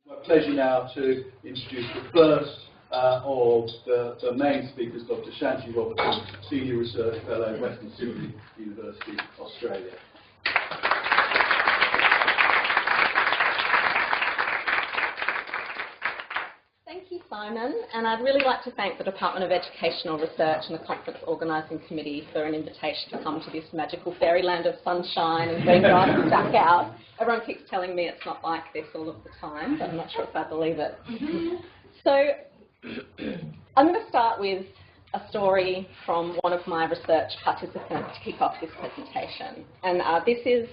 My pleasure now to introduce the first of the main speakers, Dr. Shanthi Robertson, Senior Research Fellow, Western Sydney University, Australia. Thank you, Simon, and I'd really like to thank the Department of Educational Research and the Conference Organising Committee for an invitation to come to this magical fairyland of sunshine and green grass and duck out. Everyone keeps telling me it's not like this all of the time, but I'm not sure if I believe it. So I'm going to start with a story from one of my research participants to kick off this presentation. And this is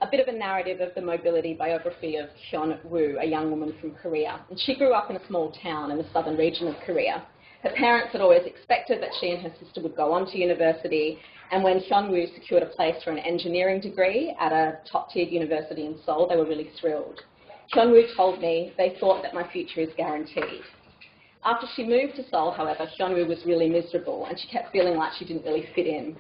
a bit of a narrative of the mobility biography of Hyun Woo, a young woman from Korea. And she grew up in a small town in the southern region of Korea. Her parents had always expected that she and her sister would go on to university, and when Hyun Woo secured a place for an engineering degree at a top-tiered university in Seoul, they were really thrilled. Hyun Woo told me they thought that my future is guaranteed. After she moved to Seoul, however, Hyun Woo was really miserable, and she kept feeling like she didn't really fit in.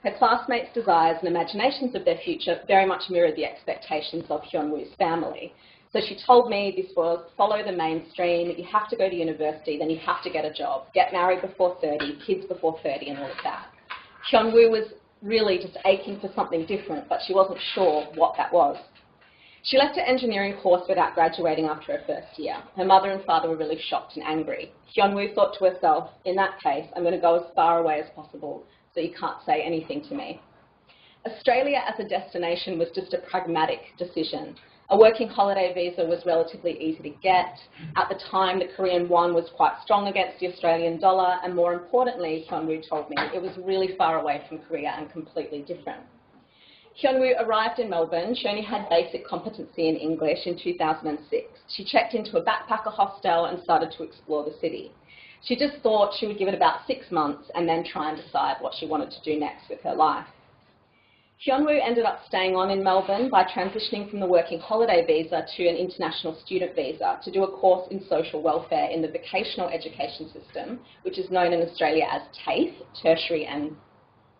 Her classmates' desires and imaginations of their future very much mirrored the expectations of Hyun Woo's family. So she told me this was follow the mainstream, you have to go to university, then you have to get a job, get married before 30, kids before 30 and all of that. Hyun Woo was really just aching for something different, but she wasn't sure what that was. She left her engineering course without graduating after her first year. Her mother and father were really shocked and angry. Hyun Woo thought to herself, in that case, I'm going to go as far away as possible, so you can't say anything to me. Australia as a destination was just a pragmatic decision. A working holiday visa was relatively easy to get. At the time, the Korean won was quite strong against the Australian dollar, and more importantly, Hyun Woo told me, it was really far away from Korea and completely different. Hyun Woo arrived in Melbourne. She only had basic competency in English in 2006. She checked into a backpacker hostel and started to explore the city. She just thought she would give it about 6 months and then try and decide what she wanted to do next with her life. Hyun Woo ended up staying on in Melbourne by transitioning from the working holiday visa to an international student visa to do a course in social welfare in the vocational education system, which is known in Australia as TAFE, Tertiary and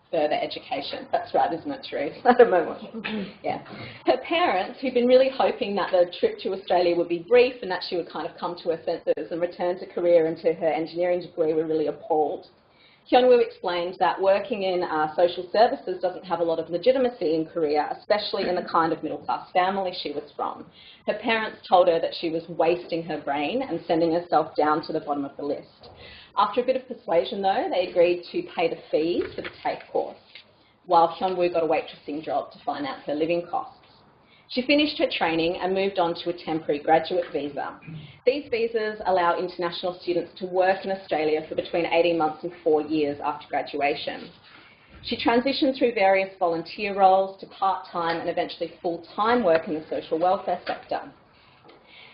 Further Education. That's right, isn't it, Therese? At the moment. Yeah. Her parents, who'd been really hoping that the trip to Australia would be brief and that she would kind of come to her senses and return to Korea and to her engineering degree, were really appalled. Hyun Woo explained that working in social services doesn't have a lot of legitimacy in Korea, especially in the kind of middle-class family she was from. Her parents told her that she was wasting her brain and sending herself down to the bottom of the list. After a bit of persuasion, though, they agreed to pay the fees for the TAFE course, while Hyun Woo got a waitressing job to finance her living costs. She finished her training and moved on to a temporary graduate visa. These visas allow international students to work in Australia for between 18 months and 4 years after graduation. She transitioned through various volunteer roles to part-time and eventually full-time work in the social welfare sector.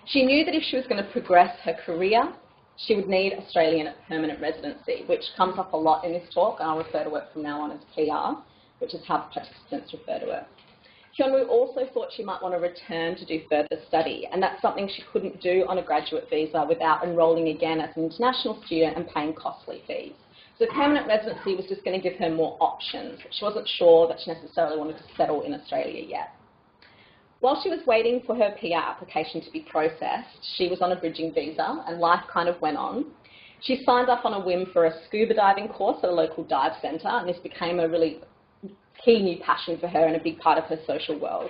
She knew that if she was going to progress her career, she would need Australian permanent residency, which comes up a lot in this talk, and I'll refer to it from now on as PR, which is how participants refer to it. Hyun Woo also thought she might want to return to do further study, and that's something she couldn't do on a graduate visa without enrolling again as an international student and paying costly fees. So permanent residency was just going to give her more options. She wasn't sure that she necessarily wanted to settle in Australia yet. While she was waiting for her PR application to be processed, she was on a bridging visa and life kind of went on. She signed up on a whim for a scuba diving course at a local dive centre, and this became a really key new passion for her and a big part of her social world.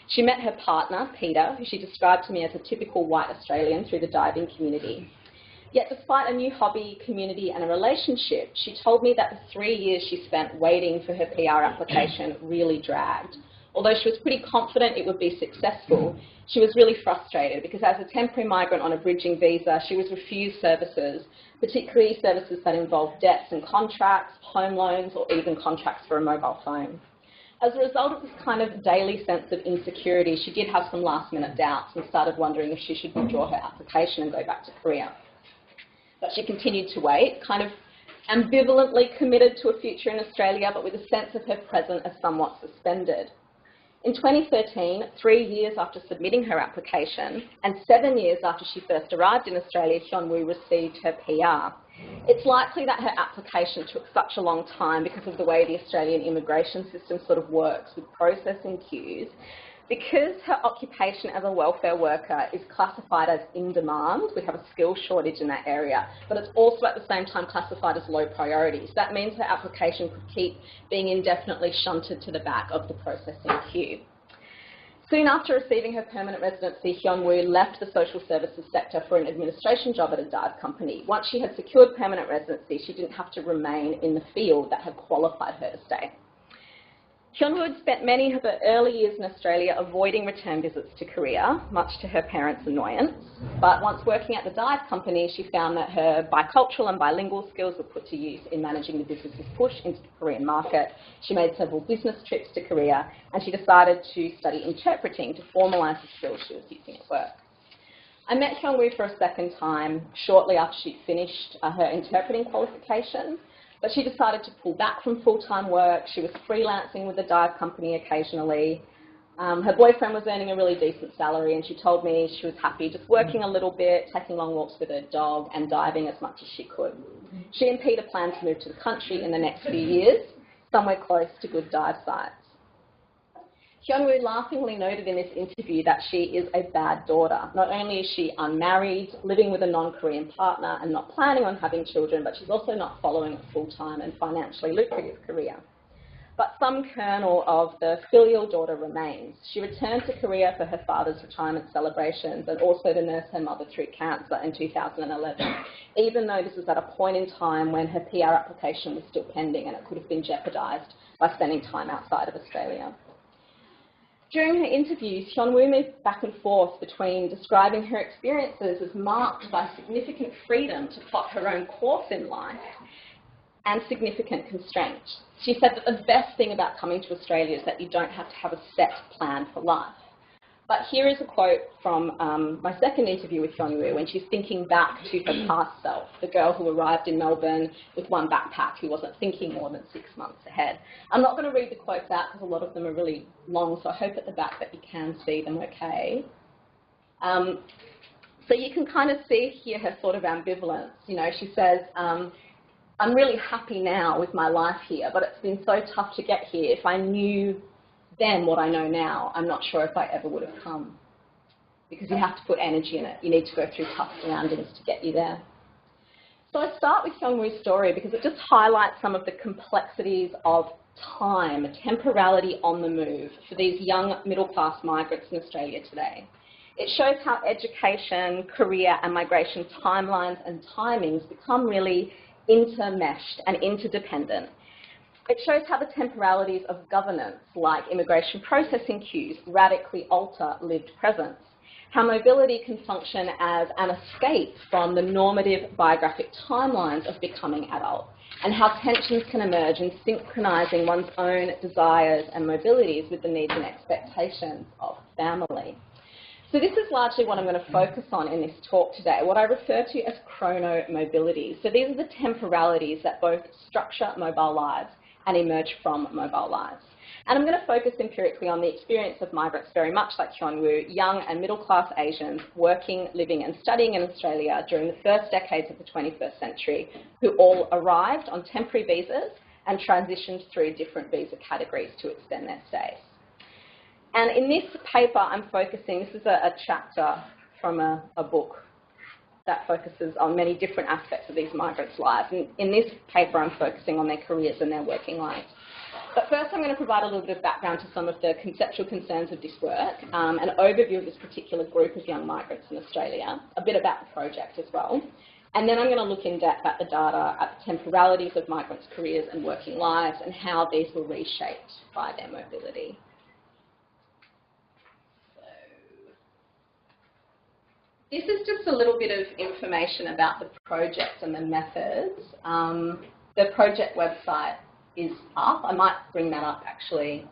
She met her partner, Peter, who she described to me as a typical white Australian through the diving community. Yet despite a new hobby, community and a relationship, she told me that the 3 years she spent waiting for her PR application really dragged. Although she was pretty confident it would be successful, she was really frustrated because as a temporary migrant on a bridging visa, she was refused services, particularly services that involved debts and contracts, home loans, or even contracts for a mobile phone. As a result of this kind of daily sense of insecurity, she did have some last-minute doubts and started wondering if she should withdraw her application and go back to Korea. But she continued to wait, kind of ambivalently committed to a future in Australia, but with a sense of her present as somewhat suspended. In 2013, 3 years after submitting her application and 7 years after she first arrived in Australia, Hyun Woo received her PR. It's likely that her application took such a long time because of the way the Australian immigration system sort of works with processing queues, Because her occupation as a welfare worker is classified as in demand, we have a skill shortage in that area, but it's also at the same time classified as low priority. So that means her application could keep being indefinitely shunted to the back of the processing queue. Soon after receiving her permanent residency, Hyun-woo left the social services sector for an administration job at a dive company. Once she had secured permanent residency, she didn't have to remain in the field that had qualified her to stay. Hyun-woo had spent many of her early years in Australia avoiding return visits to Korea, much to her parents' annoyance. But once working at the dive company, she found that her bicultural and bilingual skills were put to use in managing the business's push into the Korean market. She made several business trips to Korea, and she decided to study interpreting to formalise the skills she was using at work. I met Hyun-woo for a second time shortly after she'd finished her interpreting qualification. But she decided to pull back from full-time work. She was freelancing with the dive company occasionally. Her boyfriend was earning a really decent salary, and she told me she was happy just working a little bit, taking long walks with her dog, and diving as much as she could. She and Peter planned to move to the country in the next few years, somewhere close to good dive sites. Hyun-woo laughingly noted in this interview that she is a bad daughter. Not only is she unmarried, living with a non-Korean partner and not planning on having children, but she's also not following a full-time and financially lucrative career. But some kernel of the filial daughter remains. She returned to Korea for her father's retirement celebrations and also to nurse her mother through cancer in 2011, even though this was at a point in time when her PR application was still pending and it could have been jeopardised by spending time outside of Australia. During her interviews, Hyun-woo moved back and forth between describing her experiences as marked by significant freedom to plot her own course in life and significant constraints. She said that the best thing about coming to Australia is that you don't have to have a set plan for life. But here is a quote from my second interview with Hyun-woo when she's thinking back to her past self, the girl who arrived in Melbourne with one backpack who wasn't thinking more than 6 months ahead. I'm not going to read the quotes out because a lot of them are really long, so I hope at the back that you can see them okay. So you can kind of see here her sort of ambivalence. You know, she says, I'm really happy now with my life here, but it's been so tough to get here. If I knew then what I know now, I'm not sure if I ever would have come. Because you have to put energy in it. You need to go through tough surroundings to get you there. So I start with Hyun-woo's story because it just highlights some of the complexities of time, temporality on the move for these young middle-class migrants in Australia today. It shows how education, career and migration timelines and timings become really intermeshed and interdependent. It shows how the temporalities of governance, like immigration processing queues, radically alter lived presence, how mobility can function as an escape from the normative biographic timelines of becoming adult, and how tensions can emerge in synchronising one's own desires and mobilities with the needs and expectations of family. So this is largely what I'm going to focus on in this talk today, what I refer to as chronomobilities. So these are the temporalities that both structure mobile lives and emerge from mobile lives. And I'm going to focus empirically on the experience of migrants very much like Hyun-woo, young and middle-class Asians working, living and studying in Australia during the first decades of the 21st century, who all arrived on temporary visas and transitioned through different visa categories to extend their stays. And in this paper I'm focusing, this is a chapter from a book that focuses on many different aspects of these migrants' lives. And in this paper, I'm focusing on their careers and their working lives. But first, I'm going to provide a little bit of background to some of the conceptual concerns of this work, an overview of this particular group of young migrants in Australia, a bit about the project as well. And then I'm going to look in depth at the data, at the temporalities of migrants' careers and working lives, and how these were reshaped by their mobility. This is just a little bit of information about the project and the methods. The project website is up. I might bring that up actually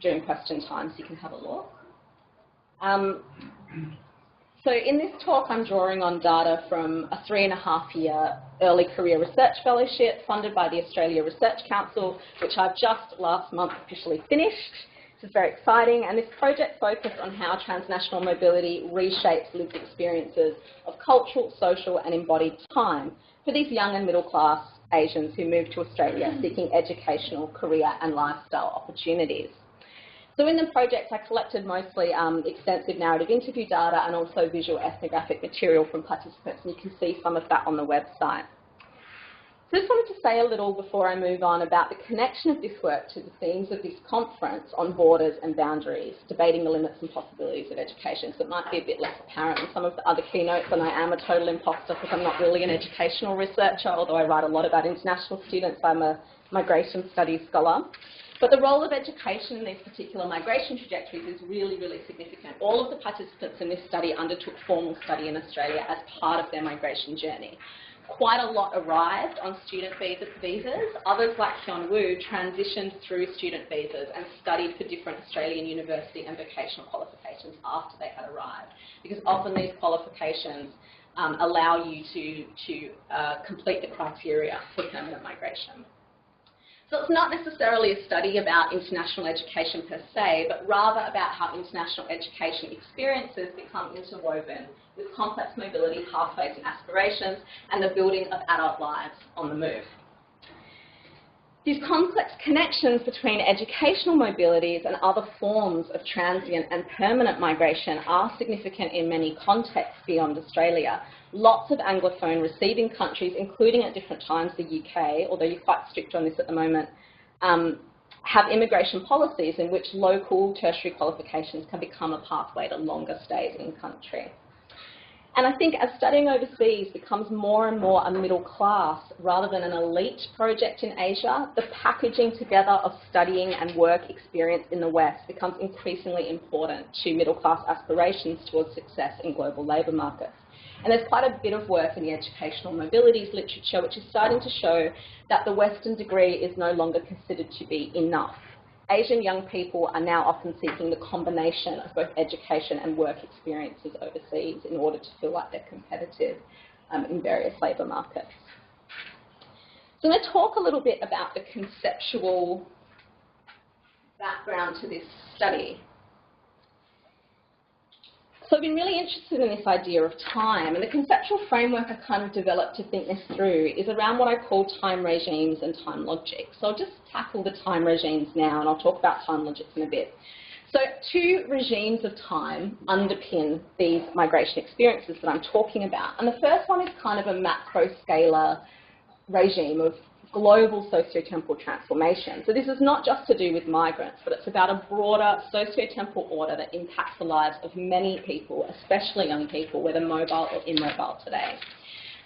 during question time so you can have a look. So in this talk I'm drawing on data from a 3.5-year early career research fellowship funded by the Australia Research Council, which I've just last month officially finished. This is very exciting, and this project focused on how transnational mobility reshapes lived experiences of cultural, social and embodied time for these young and middle class Asians who moved to Australia seeking educational, career and lifestyle opportunities. So in the project, I collected mostly extensive narrative interview data and also visual ethnographic material from participants, and you can see some of that on the website. So I just wanted to say a little before I move on about the connection of this work to the themes of this conference on borders and boundaries, debating the limits and possibilities of education, because it might be a bit less apparent in some of the other keynotes, and I am a total imposter because I'm not really an educational researcher, although I write a lot about international students. I'm a migration studies scholar. But the role of education in these particular migration trajectories is really, really significant. All of the participants in this study undertook formal study in Australia as part of their migration journey. Quite a lot arrived on student visas. Others, like Hyun Woo, transitioned through student visas and studied for different Australian university and vocational qualifications after they had arrived, because often these qualifications allow you to complete the criteria for permanent migration. So it's not necessarily a study about international education per se, but rather about how international education experiences become interwoven with complex mobility, pathways and aspirations, and the building of adult lives on the move. These complex connections between educational mobilities and other forms of transient and permanent migration are significant in many contexts beyond Australia. Lots of Anglophone receiving countries, including at different times the UK, although you're quite strict on this at the moment, have immigration policies in which local tertiary qualifications can become a pathway to longer stays in country. And I think as studying overseas becomes more and more a middle class rather than an elite project in Asia, the packaging together of studying and work experience in the West becomes increasingly important to middle class aspirations towards success in global labour markets. And there's quite a bit of work in the educational mobilities literature which is starting to show that the Western degree is no longer considered to be enough. Asian young people are now often seeking the combination of both education and work experiences overseas in order to feel like they're competitive in various labour markets. So I'm going to talk a little bit about the conceptual background to this study. So I've been really interested in this idea of time, and the conceptual framework I kind of developed to think this through is around what I call time regimes and time logic. So I'll just tackle the time regimes now, and I'll talk about time logics in a bit. So two regimes of time underpin these migration experiences that I'm talking about. And the first one is kind of a macro-scalar regime of global socio-temporal transformation. So this is not just to do with migrants, but it's about a broader socio-temporal order that impacts the lives of many people, especially young people, whether mobile or immobile today.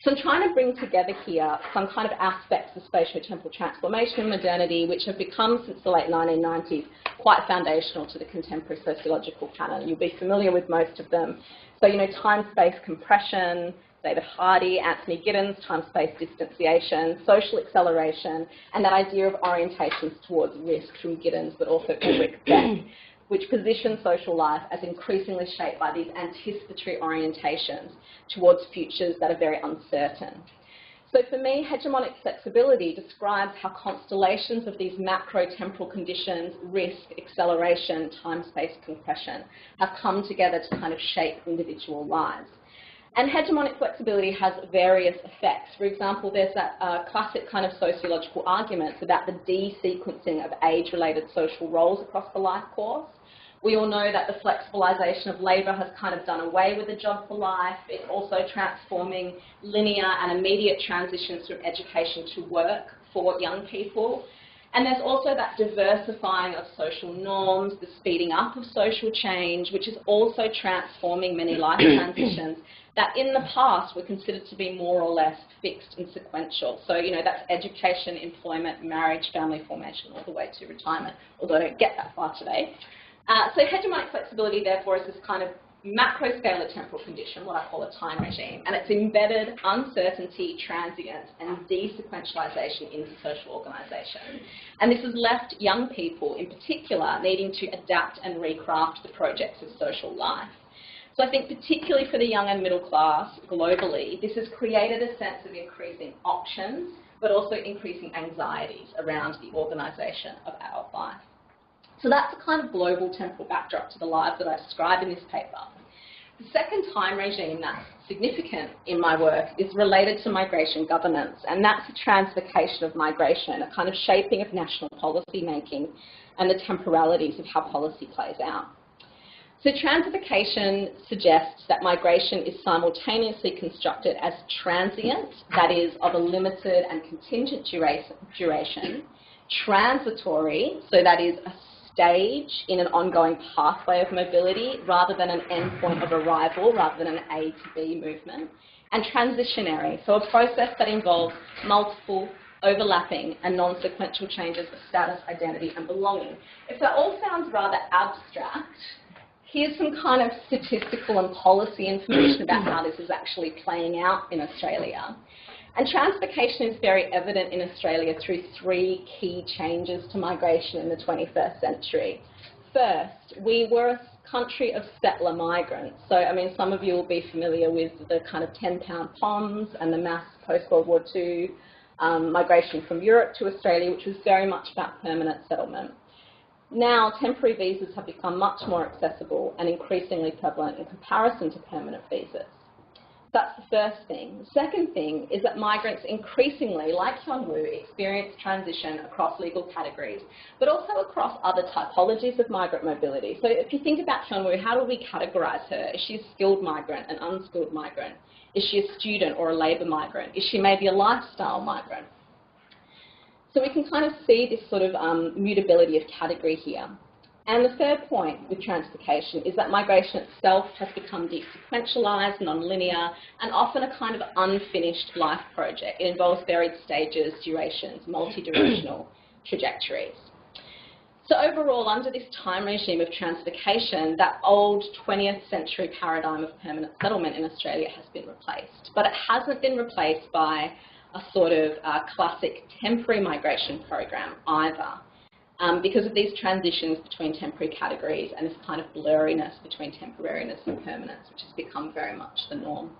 So I'm trying to bring together here some kind of aspects of spatio-temporal transformation and modernity which have become, since the late 1990s, quite foundational to the contemporary sociological canon. You'll be familiar with most of them. So, you know, time-space compression, David Hardy, Anthony Giddens, time-space distanciation, social acceleration, and that idea of orientations towards risk from Giddens, but also Ulrich Beck, which positions social life as increasingly shaped by these anticipatory orientations towards futures that are very uncertain. So for me, hegemonic flexibility describes how constellations of these macro-temporal conditions, risk, acceleration, time-space compression, have come together to kind of shape individual lives. And hegemonic flexibility has various effects. For example, there's that classic kind of sociological arguments about the de-sequencing of age-related social roles across the life course. We all know that the flexibilisation of labour has kind of done away with the job for life. It's also transforming linear and immediate transitions from education to work for young people. And there's also that diversifying of social norms, the speeding up of social change, which is also transforming many life transitions that in the past were considered to be more or less fixed and sequential. So, you know, that's education, employment, marriage, family formation, all the way to retirement, although I don't get that far today. So hegemonic flexibility, therefore, is this kind of macro-scalar temporal condition, what I call a time regime, and it's embedded uncertainty, transience, and desequentialisation into social organisation. And this has left young people, in particular, needing to adapt and recraft the projects of social life. So I think particularly for the young and middle class globally, this has created a sense of increasing options, but also increasing anxieties around the organisation of adult life. So that's a kind of global temporal backdrop to the lives that I describe in this paper. The second time regime that's significant in my work is related to migration governance, and that's a transvocation of migration, a kind of shaping of national policy making and the temporalities of how policy plays out. So transvocation suggests that migration is simultaneously constructed as transient, that is, of a limited and contingent duration, transitory, so that is a stage in an ongoing pathway of mobility rather than an endpoint of arrival, rather than an A to B movement, and transitionary, so a process that involves multiple overlapping and non-sequential changes of status, identity and belonging. If that all sounds rather abstract, here's some kind of statistical and policy information about how this is actually playing out in Australia. And transvocation is very evident in Australia through three key changes to migration in the 21st century. First, we were a country of settler migrants. So, I mean, some of you will be familiar with the kind of 10-pound POMs and the mass post-World War II migration from Europe to Australia, which was very much about permanent settlement. Now, temporary visas have become much more accessible and increasingly prevalent in comparison to permanent visas. That's the first thing. The second thing is that migrants increasingly, like Hyunwoo, experience transition across legal categories, but also across other typologies of migrant mobility. So if you think about Hyunwoo, how do we categorise her? Is she a skilled migrant, an unskilled migrant? Is she a student or a labour migrant? Is she maybe a lifestyle migrant? So we can kind of see this sort of mutability of category here. And the third point with transvocation is that migration itself has become desequentialised, non-linear, and often a kind of unfinished life project. It involves varied stages, durations, multi-directional trajectories. So overall, under this time regime of transvocation, that old 20th century paradigm of permanent settlement in Australia has been replaced. But it hasn't been replaced by a sort of classic temporary migration program either. Because of these transitions between temporary categories and this kind of blurriness between temporariness and permanence, which has become very much the norm.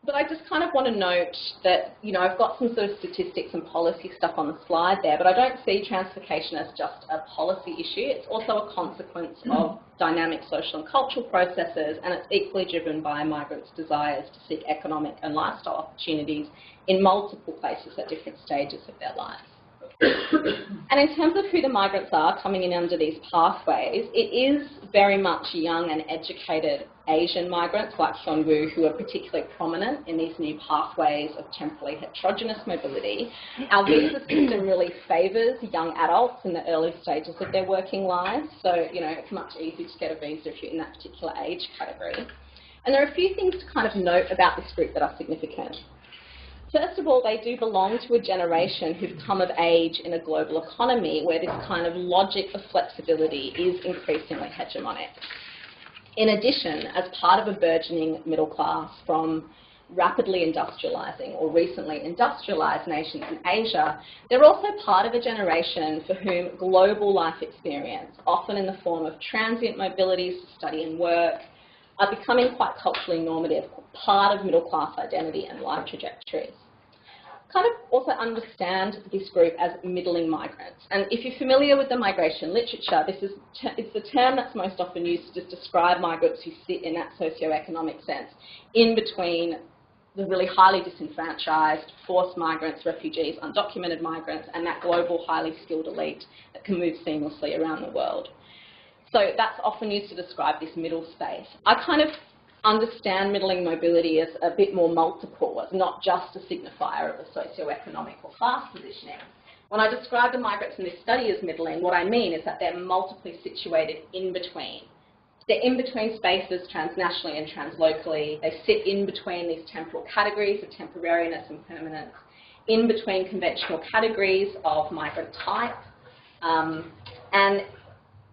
But I just kind of want to note that, you know, I've got some sort of statistics and policy stuff on the slide there, but I don't see transvocation as just a policy issue. It's also a consequence of dynamic social and cultural processes, and it's equally driven by migrants' desires to seek economic and lifestyle opportunities in multiple places at different stages of their lives. And in terms of who the migrants are coming in under these pathways, it is very much young and educated Asian migrants like Hyunwoo who are particularly prominent in these new pathways of temporally heterogeneous mobility. Our visa system really favours young adults in the early stages of their working lives, so you know it's much easier to get a visa if you're in that particular age category. And there are a few things to kind of note about this group that are significant. First of all, they do belong to a generation who've come of age in a global economy where this kind of logic of flexibility is increasingly hegemonic. In addition, as part of a burgeoning middle class from rapidly industrialising or recently industrialised nations in Asia, they're also part of a generation for whom global life experience, often in the form of transient mobilities to study and work, are becoming quite culturally normative, part of middle class identity and life trajectories. Kind of also understand this group as middling migrants. And if you're familiar with the migration literature, it's the term that's most often used to describe migrants who sit in that socio-economic sense, in between the really highly disenfranchised, forced migrants, refugees, undocumented migrants, and that global highly skilled elite that can move seamlessly around the world. So that's often used to describe this middle space. I kind of understand middling mobility as a bit more multiple, as not just a signifier of a socio-economic or class positioning. When I describe the migrants in this study as middling, what I mean is that they're multiply situated in between. They're in between spaces transnationally and translocally. They sit in between these temporal categories of temporariness and permanence, in between conventional categories of migrant type, and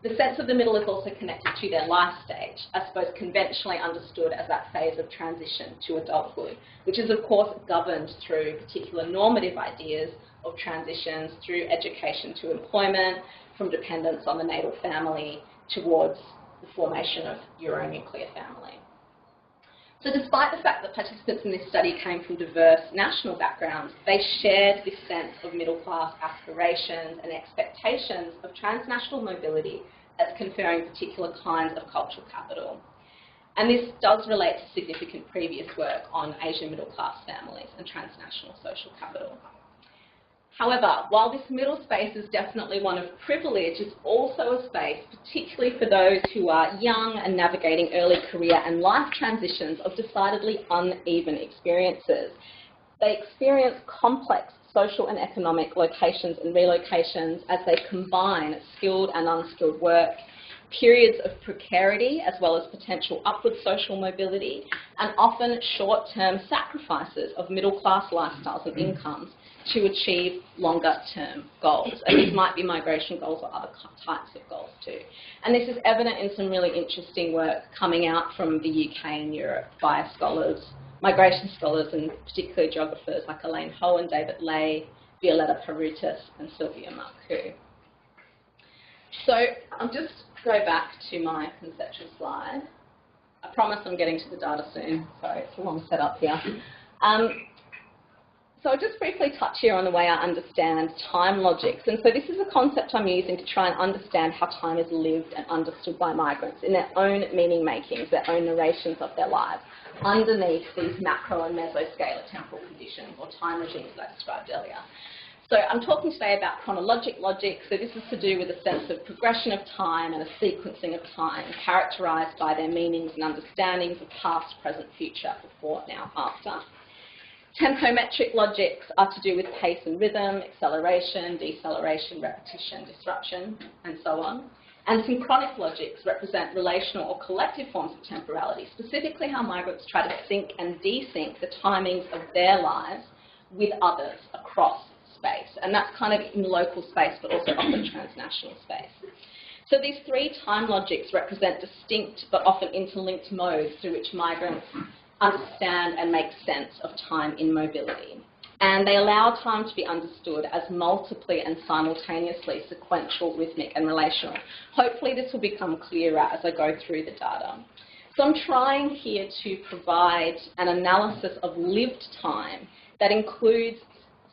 the sense of the middle is also connected to their life stage, I suppose conventionally understood as that phase of transition to adulthood, which is of course governed through particular normative ideas of transitions through education to employment, from dependence on the natal family towards the formation of Euronuclear family. So despite the fact that participants in this study came from diverse national backgrounds, they shared this sense of middle-class aspirations and expectations of transnational mobility as conferring particular kinds of cultural capital. And this does relate to significant previous work on Asian middle-class families and transnational social capital. However, while this middle space is definitely one of privilege, it's also a space, particularly for those who are young and navigating early career and life transitions, of decidedly uneven experiences. They experience complex social and economic locations and relocations as they combine skilled and unskilled work, periods of precarity as well as potential upward social mobility, and often short-term sacrifices of middle-class lifestyles and incomes to achieve longer-term goals. And these might be migration goals or other types of goals too. And this is evident in some really interesting work coming out from the UK and Europe by scholars, migration scholars, and particularly geographers like Elaine Ho and David Lay, Violetta Parutis and Sylvia Marcoux. So I'll just go back to my conceptual slide. I promise I'm getting to the data soon. Sorry, it's a long setup here. So I'll just briefly touch here on the way I understand time logics. And so this is a concept I'm using to try and understand how time is lived and understood by migrants in their own meaning makings, their own narrations of their lives, underneath these macro and mesoscalar temporal conditions or time regimes that I described earlier. So I'm talking today about chronologic logic. So this is to do with a sense of progression of time and a sequencing of time characterised by their meanings and understandings of past, present, future, before, now, after. Tempometric logics are to do with pace and rhythm, acceleration, deceleration, repetition, disruption, and so on. And synchronic logics represent relational or collective forms of temporality, specifically how migrants try to sync and desync the timings of their lives with others across space. And that's kind of in local space, but also often transnational space. So these three time logics represent distinct but often interlinked modes through which migrants understand and make sense of time in mobility. And they allow time to be understood as multiply and simultaneously sequential, rhythmic and relational. Hopefully this will become clearer as I go through the data. So I'm trying here to provide an analysis of lived time that includes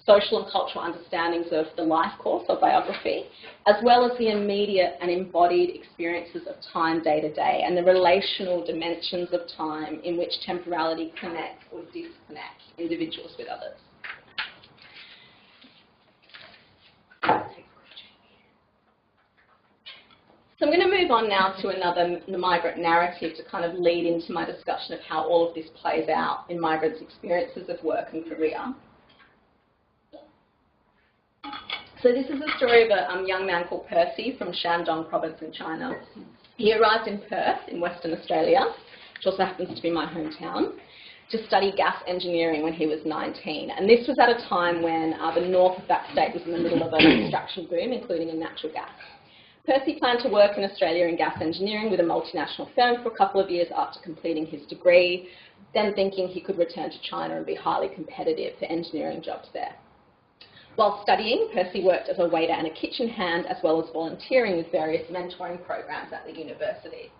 social and cultural understandings of the life course or biography, as well as the immediate and embodied experiences of time day to day and the relational dimensions of time in which temporality connects or disconnects individuals with others. So I'm going to move on now to another migrant narrative to kind of lead into my discussion of how all of this plays out in migrants' experiences of work and career. So this is a story of a young man called Percy from Shandong province in China. He arrived in Perth in Western Australia, which also happens to be my hometown, to study gas engineering when he was 19. And this was at a time when the north of that state was in the middle of an extraction boom, including in natural gas. Percy planned to work in Australia in gas engineering with a multinational firm for a couple of years after completing his degree, then thinking he could return to China and be highly competitive for engineering jobs there. While studying, Percy worked as a waiter and a kitchen hand, as well as volunteering with various mentoring programs at the university.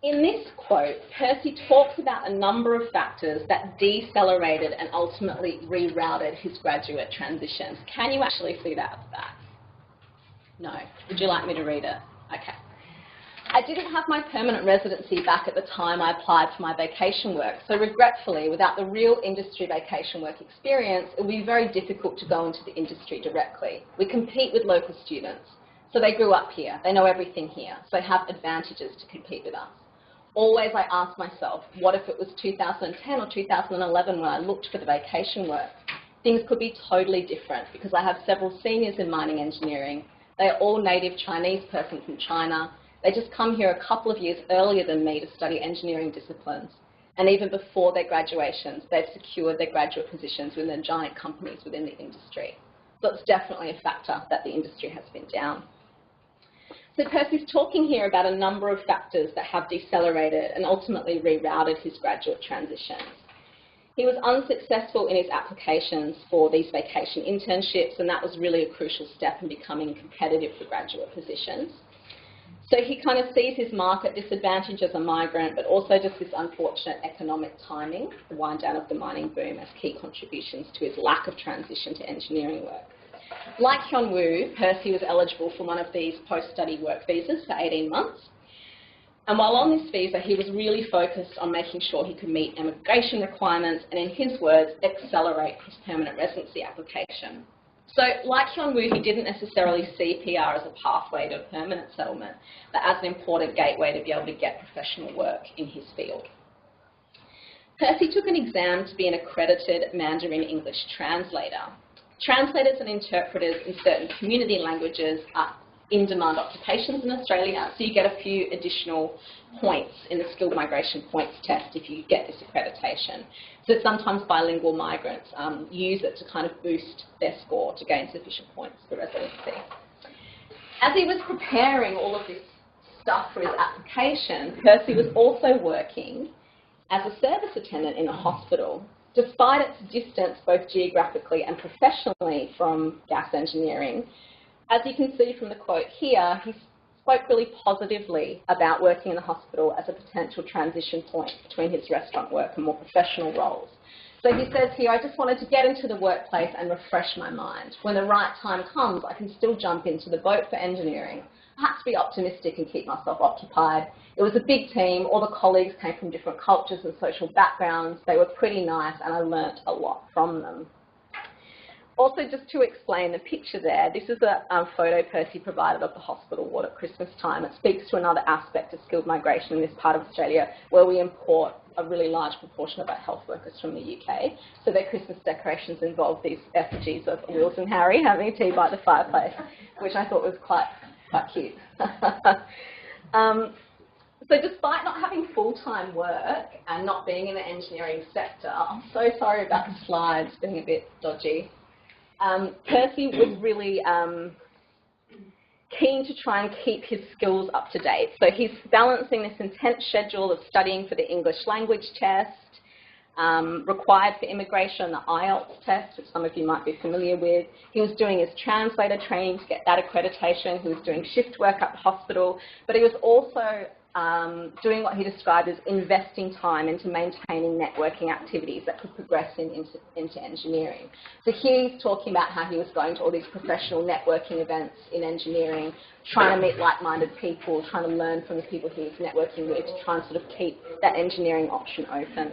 In this quote, Percy talks about a number of factors that decelerated and ultimately rerouted his graduate transitions. Can you actually see that at the back? No. Would you like me to read it? Okay. I didn't have my permanent residency back at the time I applied for my vacation work, so regretfully, without the real industry vacation work experience, it would be very difficult to go into the industry directly. We compete with local students, so they grew up here, they know everything here, so they have advantages to compete with us. Always I ask myself, what if it was 2010 or 2011 when I looked for the vacation work? Things could be totally different because I have several seniors in mining engineering. They are all native Chinese persons from China. They just come here a couple of years earlier than me to study engineering disciplines. And even before their graduations, they've secured their graduate positions within giant companies within the industry. So it's definitely a factor that the industry has been down. So Percy's talking here about a number of factors that have decelerated and ultimately rerouted his graduate transitions. He was unsuccessful in his applications for these vacation internships, and that was really a crucial step in becoming competitive for graduate positions. So he kind of sees his market disadvantage as a migrant, but also just this unfortunate economic timing, the wind down of the mining boom, as key contributions to his lack of transition to engineering work. Like Hyun-woo, Percy was eligible for one of these post-study work visas for 18 months. And while on this visa, he was really focused on making sure he could meet immigration requirements and, in his words, accelerate his permanent residency application. So, like Hyun-woo, he didn't necessarily see PR as a pathway to permanent settlement, but as an important gateway to be able to get professional work in his field. Percy took an exam to be an accredited Mandarin English translator. Translators and interpreters in certain community languages are in-demand occupations in Australia, so you get a few additional points in the skilled migration points test if you get this accreditation. So sometimes bilingual migrants use it to kind of boost their score to gain sufficient points for residency. As he was preparing all of this stuff for his application, Percy was also working as a service attendant in a hospital. Despite its distance both geographically and professionally from gas engineering, as you can see from the quote here, he spoke really positively about working in the hospital as a potential transition point between his restaurant work and more professional roles. So he says here, I just wanted to get into the workplace and refresh my mind. When the right time comes, I can still jump into the boat for engineering. I had to be optimistic and keep myself occupied. It was a big team. All the colleagues came from different cultures and social backgrounds. They were pretty nice, and I learnt a lot from them. Also, just to explain the picture there, this is a photo Percy provided of the hospital ward at Christmas time. It speaks to another aspect of skilled migration in this part of Australia, where we import a really large proportion of our health workers from the UK. So their Christmas decorations involve these effigies of Wills and Harry having tea by the fireplace, which I thought was quite cute. So despite not having full-time work and not being in the engineering sector, I'm so sorry about the slides being a bit dodgy. Percy was really keen to try and keep his skills up to date. So he's balancing this intense schedule of studying for the English language test, required for immigration, the IELTS test, which some of you might be familiar with. He was doing his translator training to get that accreditation. He was doing shift work at the hospital, but he was also doing what he described as investing time into maintaining networking activities that could progress him into engineering. So here he's talking about how he was going to all these professional networking events in engineering, trying to meet like-minded people, trying to learn from the people he was networking with to try and sort of keep that engineering option open.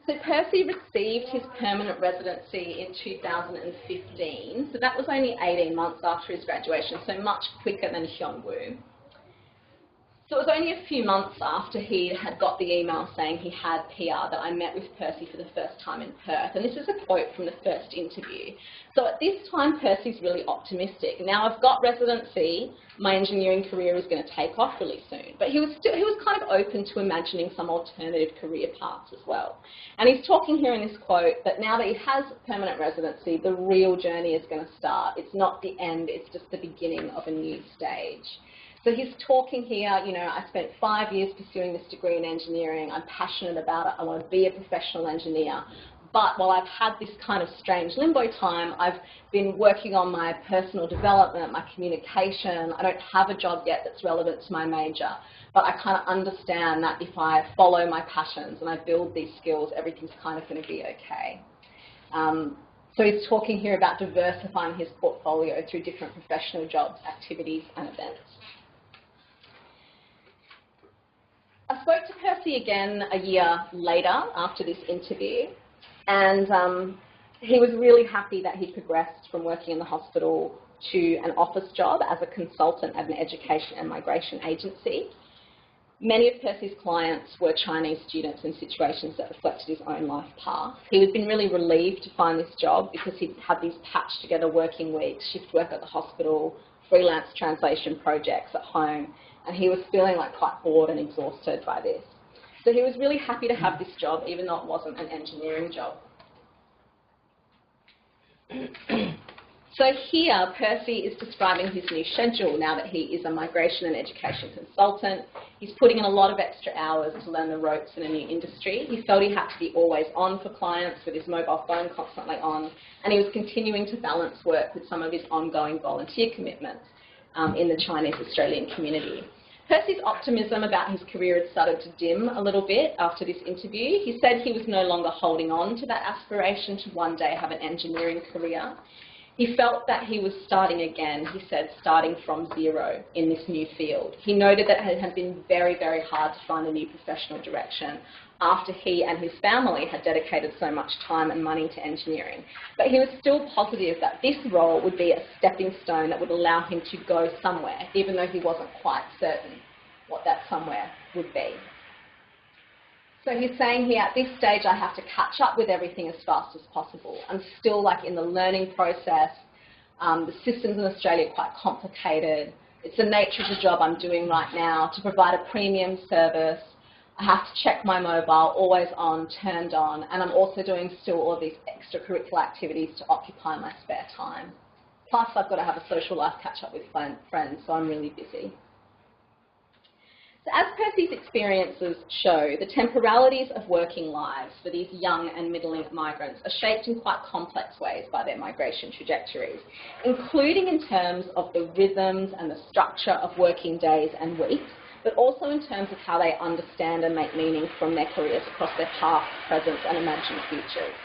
So Percy received his permanent residency in 2015, so that was only 18 months after his graduation, so much quicker than Hyun-woo. So it was only a few months after he had got the email saying he had PR that I met with Percy for the first time in Perth. And this is a quote from the first interview. So at this time, Percy's really optimistic. Now I've got residency, my engineering career is going to take off really soon. But he was kind of open to imagining some alternative career paths as well. And he's talking here in this quote that now that he has permanent residency, the real journey is going to start. It's not the end, it's just the beginning of a new stage. So he's talking here, you know, I spent 5 years pursuing this degree in engineering. I'm passionate about it. I want to be a professional engineer. But while I've had this kind of strange limbo time, I've been working on my personal development, my communication. I don't have a job yet that's relevant to my major. But I kind of understand that if I follow my passions and I build these skills, everything's kind of going to be okay. So he's talking here about diversifying his portfolio through different professional jobs, activities and events. I spoke to Percy again a year later after this interview, and he was really happy that he progressed from working in the hospital to an office job as a consultant at an education and migration agency. Many of Percy's clients were Chinese students in situations that reflected his own life path. He had been really relieved to find this job because he'd had these patched together working weeks, shift work at the hospital, freelance translation projects at home, and he was feeling like quite bored and exhausted by this. So he was really happy to have this job, even though it wasn't an engineering job. So here, Percy is describing his new schedule now that he is a migration and education consultant. He's putting in a lot of extra hours to learn the ropes in a new industry. He felt he had to be always on for clients with his mobile phone constantly on, and he was continuing to balance work with some of his ongoing volunteer commitments in the Chinese Australian community. Percy's optimism about his career had started to dim a little bit after this interview. He said he was no longer holding on to that aspiration to one day have an engineering career. He felt that he was starting again, he said, starting from zero in this new field. He noted that it had been very, very hard to find a new professional direction after he and his family had dedicated so much time and money to engineering. But he was still positive that this role would be a stepping stone that would allow him to go somewhere, even though he wasn't quite certain what that somewhere would be. So he's saying here, at this stage I have to catch up with everything as fast as possible. I'm still in the learning process. The systems in Australia are quite complicated. It's the nature of the job I'm doing right now to provide a premium service. I have to check my mobile, always on, turned on, and I'm also doing still all these extracurricular activities to occupy my spare time. Plus I've got to have a social life, catch up with friends, so I'm really busy. So as Percy's experiences show, the temporalities of working lives for these young and middling migrants are shaped in quite complex ways by their migration trajectories, including in terms of the rhythms and the structure of working days and weeks, but also in terms of how they understand and make meaning from their careers across their past, present and imagined futures.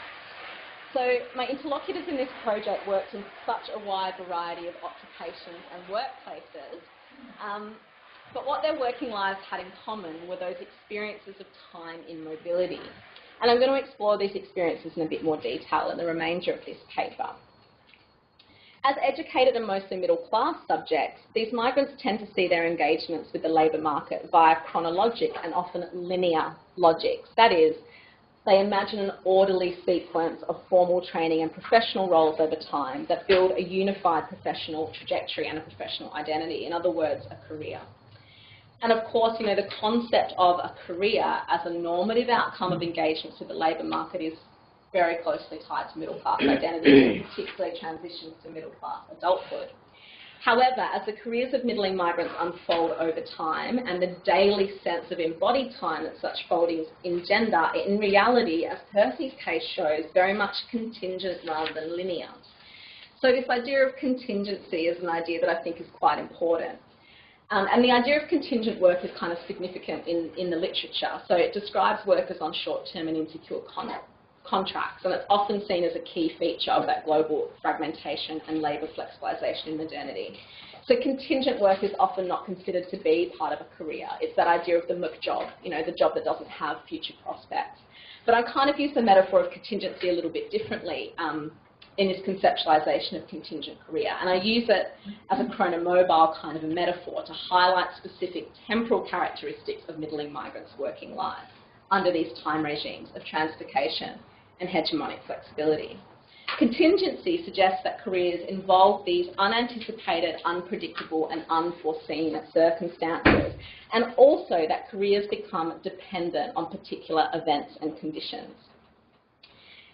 So my interlocutors in this project worked in such a wide variety of occupations and workplaces, but what their working lives had in common were those experiences of time in mobility. And I'm going to explore these experiences in a bit more detail in the remainder of this paper. As educated and mostly middle-class subjects, these migrants tend to see their engagements with the labour market via chronologic and often linear logics. That is, they imagine an orderly sequence of formal training and professional roles over time that build a unified professional trajectory and a professional identity, in other words, a career. And of course, the concept of a career as a normative outcome of engagements with the labour market is very closely tied to middle-class identity, and particularly transitions to middle-class adulthood. However, as the careers of middling migrants unfold over time and the daily sense of embodied time that such foldings engender, in reality, as Percy's case shows, very much contingent rather than linear. So this idea of contingency is an idea that I think is quite important. And the idea of contingent work is kind of significant in the literature. So it describes workers on short-term and insecure contracts, and it's often seen as a key feature of that global fragmentation and labour flexibilisation in modernity. So contingent work is often not considered to be part of a career. It's that idea of the muck job, the job that doesn't have future prospects. But I kind of use the metaphor of contingency a little bit differently in this conceptualisation of contingent career. And I use it as a chronomobile kind of a metaphor to highlight specific temporal characteristics of middling migrants' working lives under these time regimes of translocation and hegemonic flexibility. Contingency suggests that careers involve these unanticipated, unpredictable and unforeseen circumstances, and also that careers become dependent on particular events and conditions.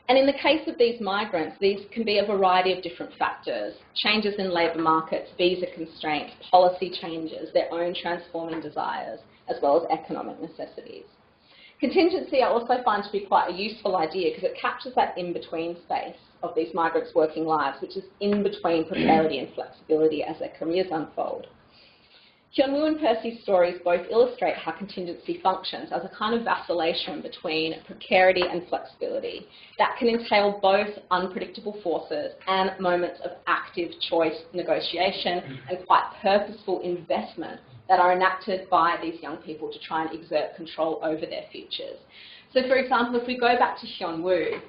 And in the case of these migrants, these can be a variety of different factors: changes in labour markets, visa constraints, policy changes, their own transforming desires, as well as economic necessities. Contingency I also find to be quite a useful idea because it captures that in-between space of these migrants' working lives, which is in between precarity and flexibility as their careers unfold. Hyun-woo and Percy's stories both illustrate how contingency functions as a kind of vacillation between precarity and flexibility that can entail both unpredictable forces and moments of active choice, negotiation, and quite purposeful investment that are enacted by these young people to try and exert control over their futures. So for example, if we go back to Hyun-woo,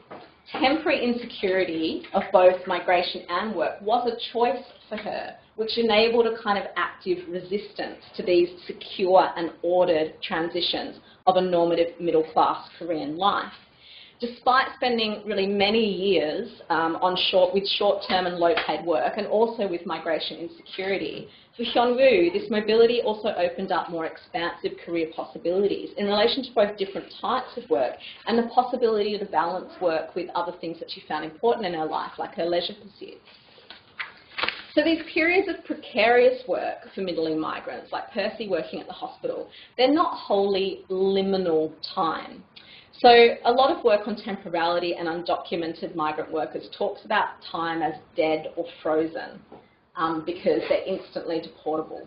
temporary insecurity of both migration and work was a choice for her, which enabled a kind of active resistance to these secure and ordered transitions of a normative middle-class Korean life. Despite spending really many years with short-term and low-paid work, and also with migration insecurity, for Hyun-woo, this mobility also opened up more expansive career possibilities in relation to both different types of work and the possibility to balance work with other things that she found important in her life, like her leisure pursuits. So these periods of precarious work for middling migrants, like Percy working at the hospital, they're not wholly liminal time. So a lot of work on temporality and undocumented migrant workers talks about time as dead or frozen because they're instantly deportable.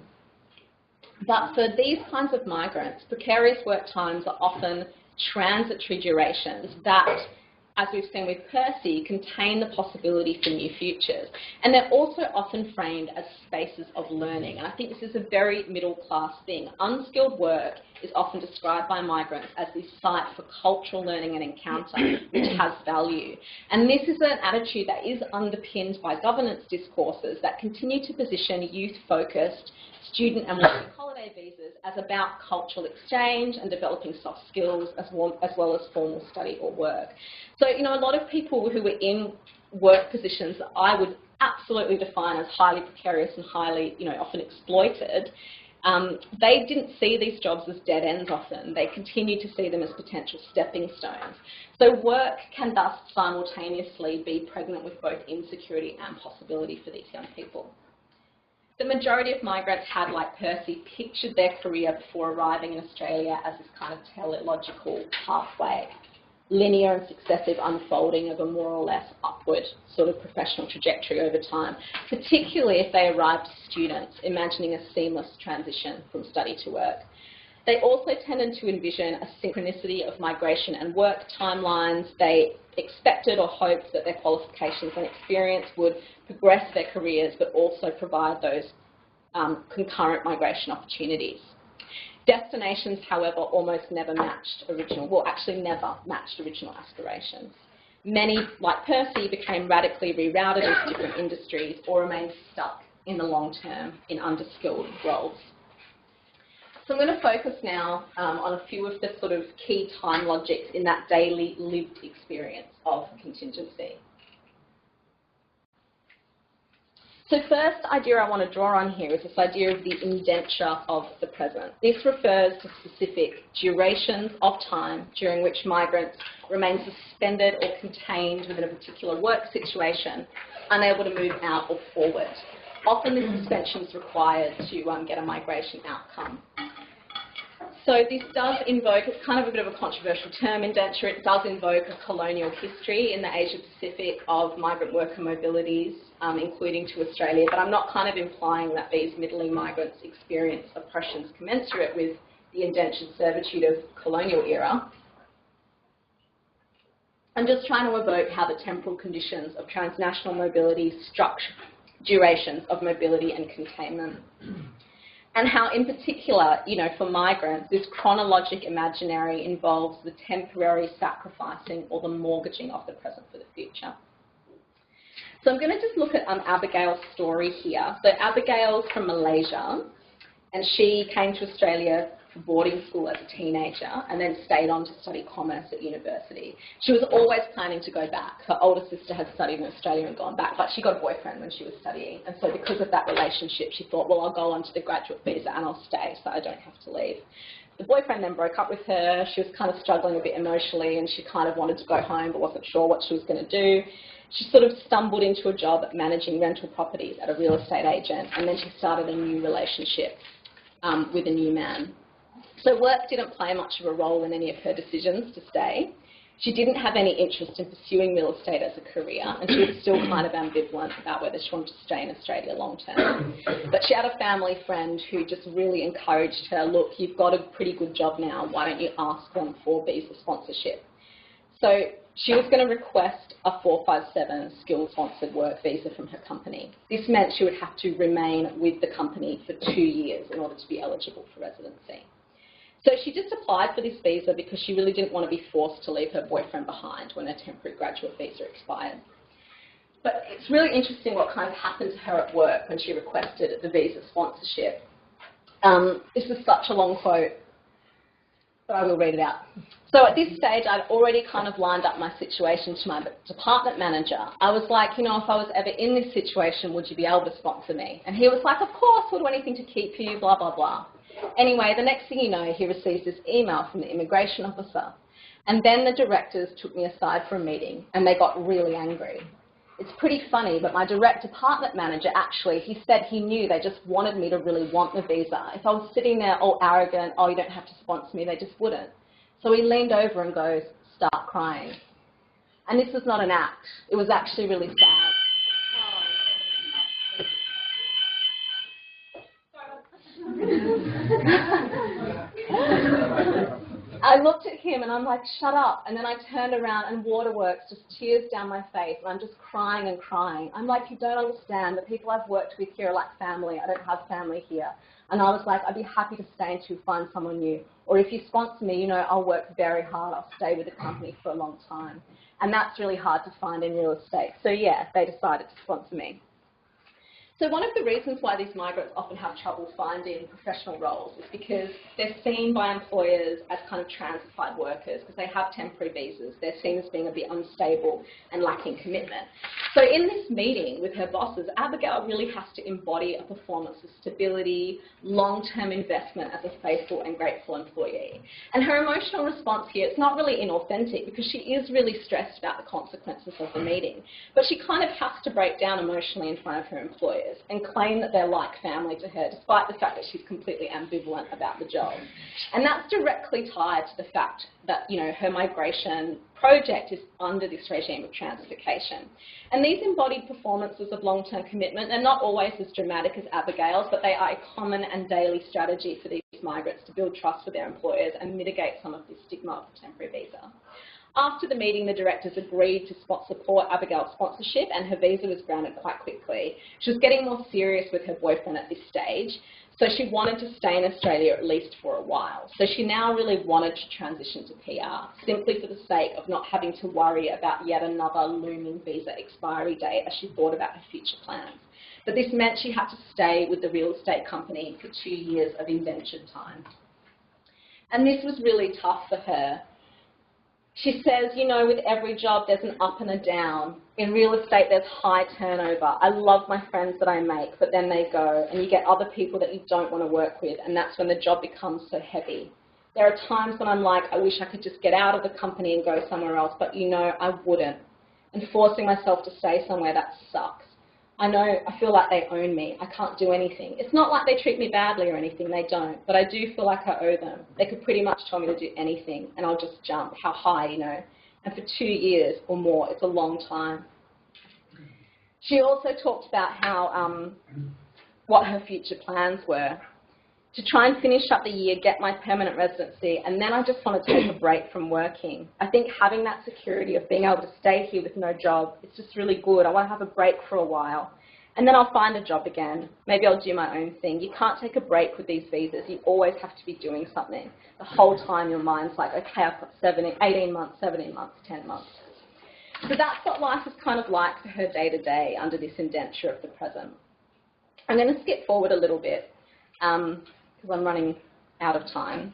But for these kinds of migrants, precarious work times are often transitory durations that, as we've seen with Percy, contain the possibility for new futures. And they're also often framed as spaces of learning. And I think this is a very middle-class thing. Unskilled work is often described by migrants as the site for cultural learning and encounter, which has value. And this is an attitude that is underpinned by governance discourses that continue to position youth-focused student and working holiday visas as about cultural exchange and developing soft skills as well as formal study or work. So, you know, a lot of people who were in work positions that I would absolutely define as highly precarious and highly, you know, often exploited, they didn't see these jobs as dead ends often. They continued to see them as potential stepping stones. So work can thus simultaneously be pregnant with both insecurity and possibility for these young people. The majority of migrants had, like Percy, pictured their career before arriving in Australia as this kind of teleological pathway, linear and successive unfolding of a more or less upward sort of professional trajectory over time, particularly if they arrived as students, imagining a seamless transition from study to work. They also tended to envision a synchronicity of migration and work timelines. They expected or hoped that their qualifications and experience would progress their careers, but also provide those concurrent migration opportunities. Destinations, however, almost never matched original aspirations. Many, like Percy, became radically rerouted into different industries or remained stuck in the long term in underskilled roles. So I'm going to focus now on a few of the sort of key time logics in that daily lived experience of contingency. So first idea I want to draw on here is this idea of the indenture of the present. This refers to specific durations of time during which migrants remain suspended or contained within a particular work situation, unable to move out or forward. Often this suspension is required to get a migration outcome. So this does invoke, it's kind of a bit of a controversial term, indenture. It does invoke a colonial history in the Asia Pacific of migrant worker mobilities, including to Australia, but I'm not kind of implying that these middling migrants experience oppressions commensurate with the indentured servitude of colonial era. I'm just trying to evoke how the temporal conditions of transnational mobility structure durations of mobility and containment. And how, in particular, you know, for migrants, this chronologic imaginary involves the temporary sacrificing or the mortgaging of the present for the future. So I'm going to just look at Abigail's story here. So Abigail's from Malaysia, and she came to Australia for boarding school as a teenager and then stayed on to study commerce at university. She was always planning to go back. Her older sister had studied in Australia and gone back, but she got a boyfriend when she was studying. And so because of that relationship, she thought, well, I'll go on to the graduate visa and I'll stay so I don't have to leave. The boyfriend then broke up with her. She was kind of struggling a bit emotionally and she kind of wanted to go home but wasn't sure what she was going to do. She sort of stumbled into a job at managing rental properties at a real estate agent, and then she started a new relationship with a new man. So work didn't play much of a role in any of her decisions to stay. She didn't have any interest in pursuing real estate as a career, and she was still kind of ambivalent about whether she wanted to stay in Australia long term. But she had a family friend who just really encouraged her, look, you've got a pretty good job now, why don't you ask them for visa sponsorship? So she was going to request a 457 skill-sponsored work visa from her company. This meant she would have to remain with the company for 2 years in order to be eligible for residency. So she just applied for this visa because she really didn't want to be forced to leave her boyfriend behind when her temporary graduate visa expired. But it's really interesting what kind of happened to her at work when she requested the visa sponsorship. This is such a long quote, but I will read it out. So at this stage, I'd already kind of lined up my situation to my department manager. I was like, you know, if I was ever in this situation, would you be able to sponsor me? And he was like, of course, we'll do anything to keep you, blah, blah, blah. Anyway, the next thing you know, he receives this email from the immigration officer. And then the directors took me aside for a meeting, and they got really angry. It's pretty funny, but my direct department manager, actually, he said he knew they just wanted me to really want the visa. If I was sitting there all arrogant, oh, you don't have to sponsor me, they just wouldn't. So he leaned over and goes, start crying. And this was not an act. It was actually really sad. looked at him and I'm like, shut up. And then I turned around and waterworks, just tears down my face, and I'm just crying and crying. I'm like, you don't understand. The people I've worked with here are like family. I don't have family here. And I was like, I'd be happy to stay until you find someone new. Or if you sponsor me, you know, I'll work very hard. I'll stay with the company for a long time. And that's really hard to find in real estate. So yeah, they decided to sponsor me. So one of the reasons why these migrants often have trouble finding professional roles is because they're seen by employers as kind of transified workers because they have temporary visas. They're seen as being a bit unstable and lacking commitment. So in this meeting with her bosses, Abigail really has to embody a performance of stability, long-term investment as a faithful and grateful employee. And her emotional response here, it's not really inauthentic because she is really stressed about the consequences of the meeting. But she kind of has to break down emotionally in front of her employers and claim that they're like family to her, despite the fact that she's completely ambivalent about the job. And that's directly tied to the fact that, you know, her migration project is under this regime of translocation. And these embodied performances of long-term commitment are not always as dramatic as Abigail's, but they are a common and daily strategy for these migrants to build trust with their employers and mitigate some of the stigma of the temporary visa. After the meeting, the directors agreed to support Abigail's sponsorship, and her visa was granted quite quickly. She was getting more serious with her boyfriend at this stage, so she wanted to stay in Australia at least for a while. So she now really wanted to transition to PR, simply for the sake of not having to worry about yet another looming visa expiry date as she thought about her future plans. But this meant she had to stay with the real estate company for 2 years of indentured time. And this was really tough for her. She says, you know, with every job there's an up and a down. In real estate there's high turnover. I love my friends that I make, but then they go and you get other people that you don't want to work with, and that's when the job becomes so heavy. There are times when I'm like, I wish I could just get out of the company and go somewhere else, but you know, I wouldn't. And forcing myself to stay somewhere, that sucks. I know, I feel like they own me. I can't do anything. It's not like they treat me badly or anything, they don't, but I do feel like I owe them. They could pretty much tell me to do anything and I'll just jump. How high, you know? And for 2 years or more, it's a long time. She also talked about how, what her future plans were. To try and finish up the year, get my permanent residency, and then I just want to take a break from working. I think having that security of being able to stay here with no job, it's just really good. I want to have a break for a while. And then I'll find a job again. Maybe I'll do my own thing. You can't take a break with these visas. You always have to be doing something. The whole time your mind's like, okay, I've got 18 months, 17 months, 10 months. So that's what life is kind of like for her day-to-day under this indenture of the present. I'm going to skip forward a little bit, because I'm running out of time.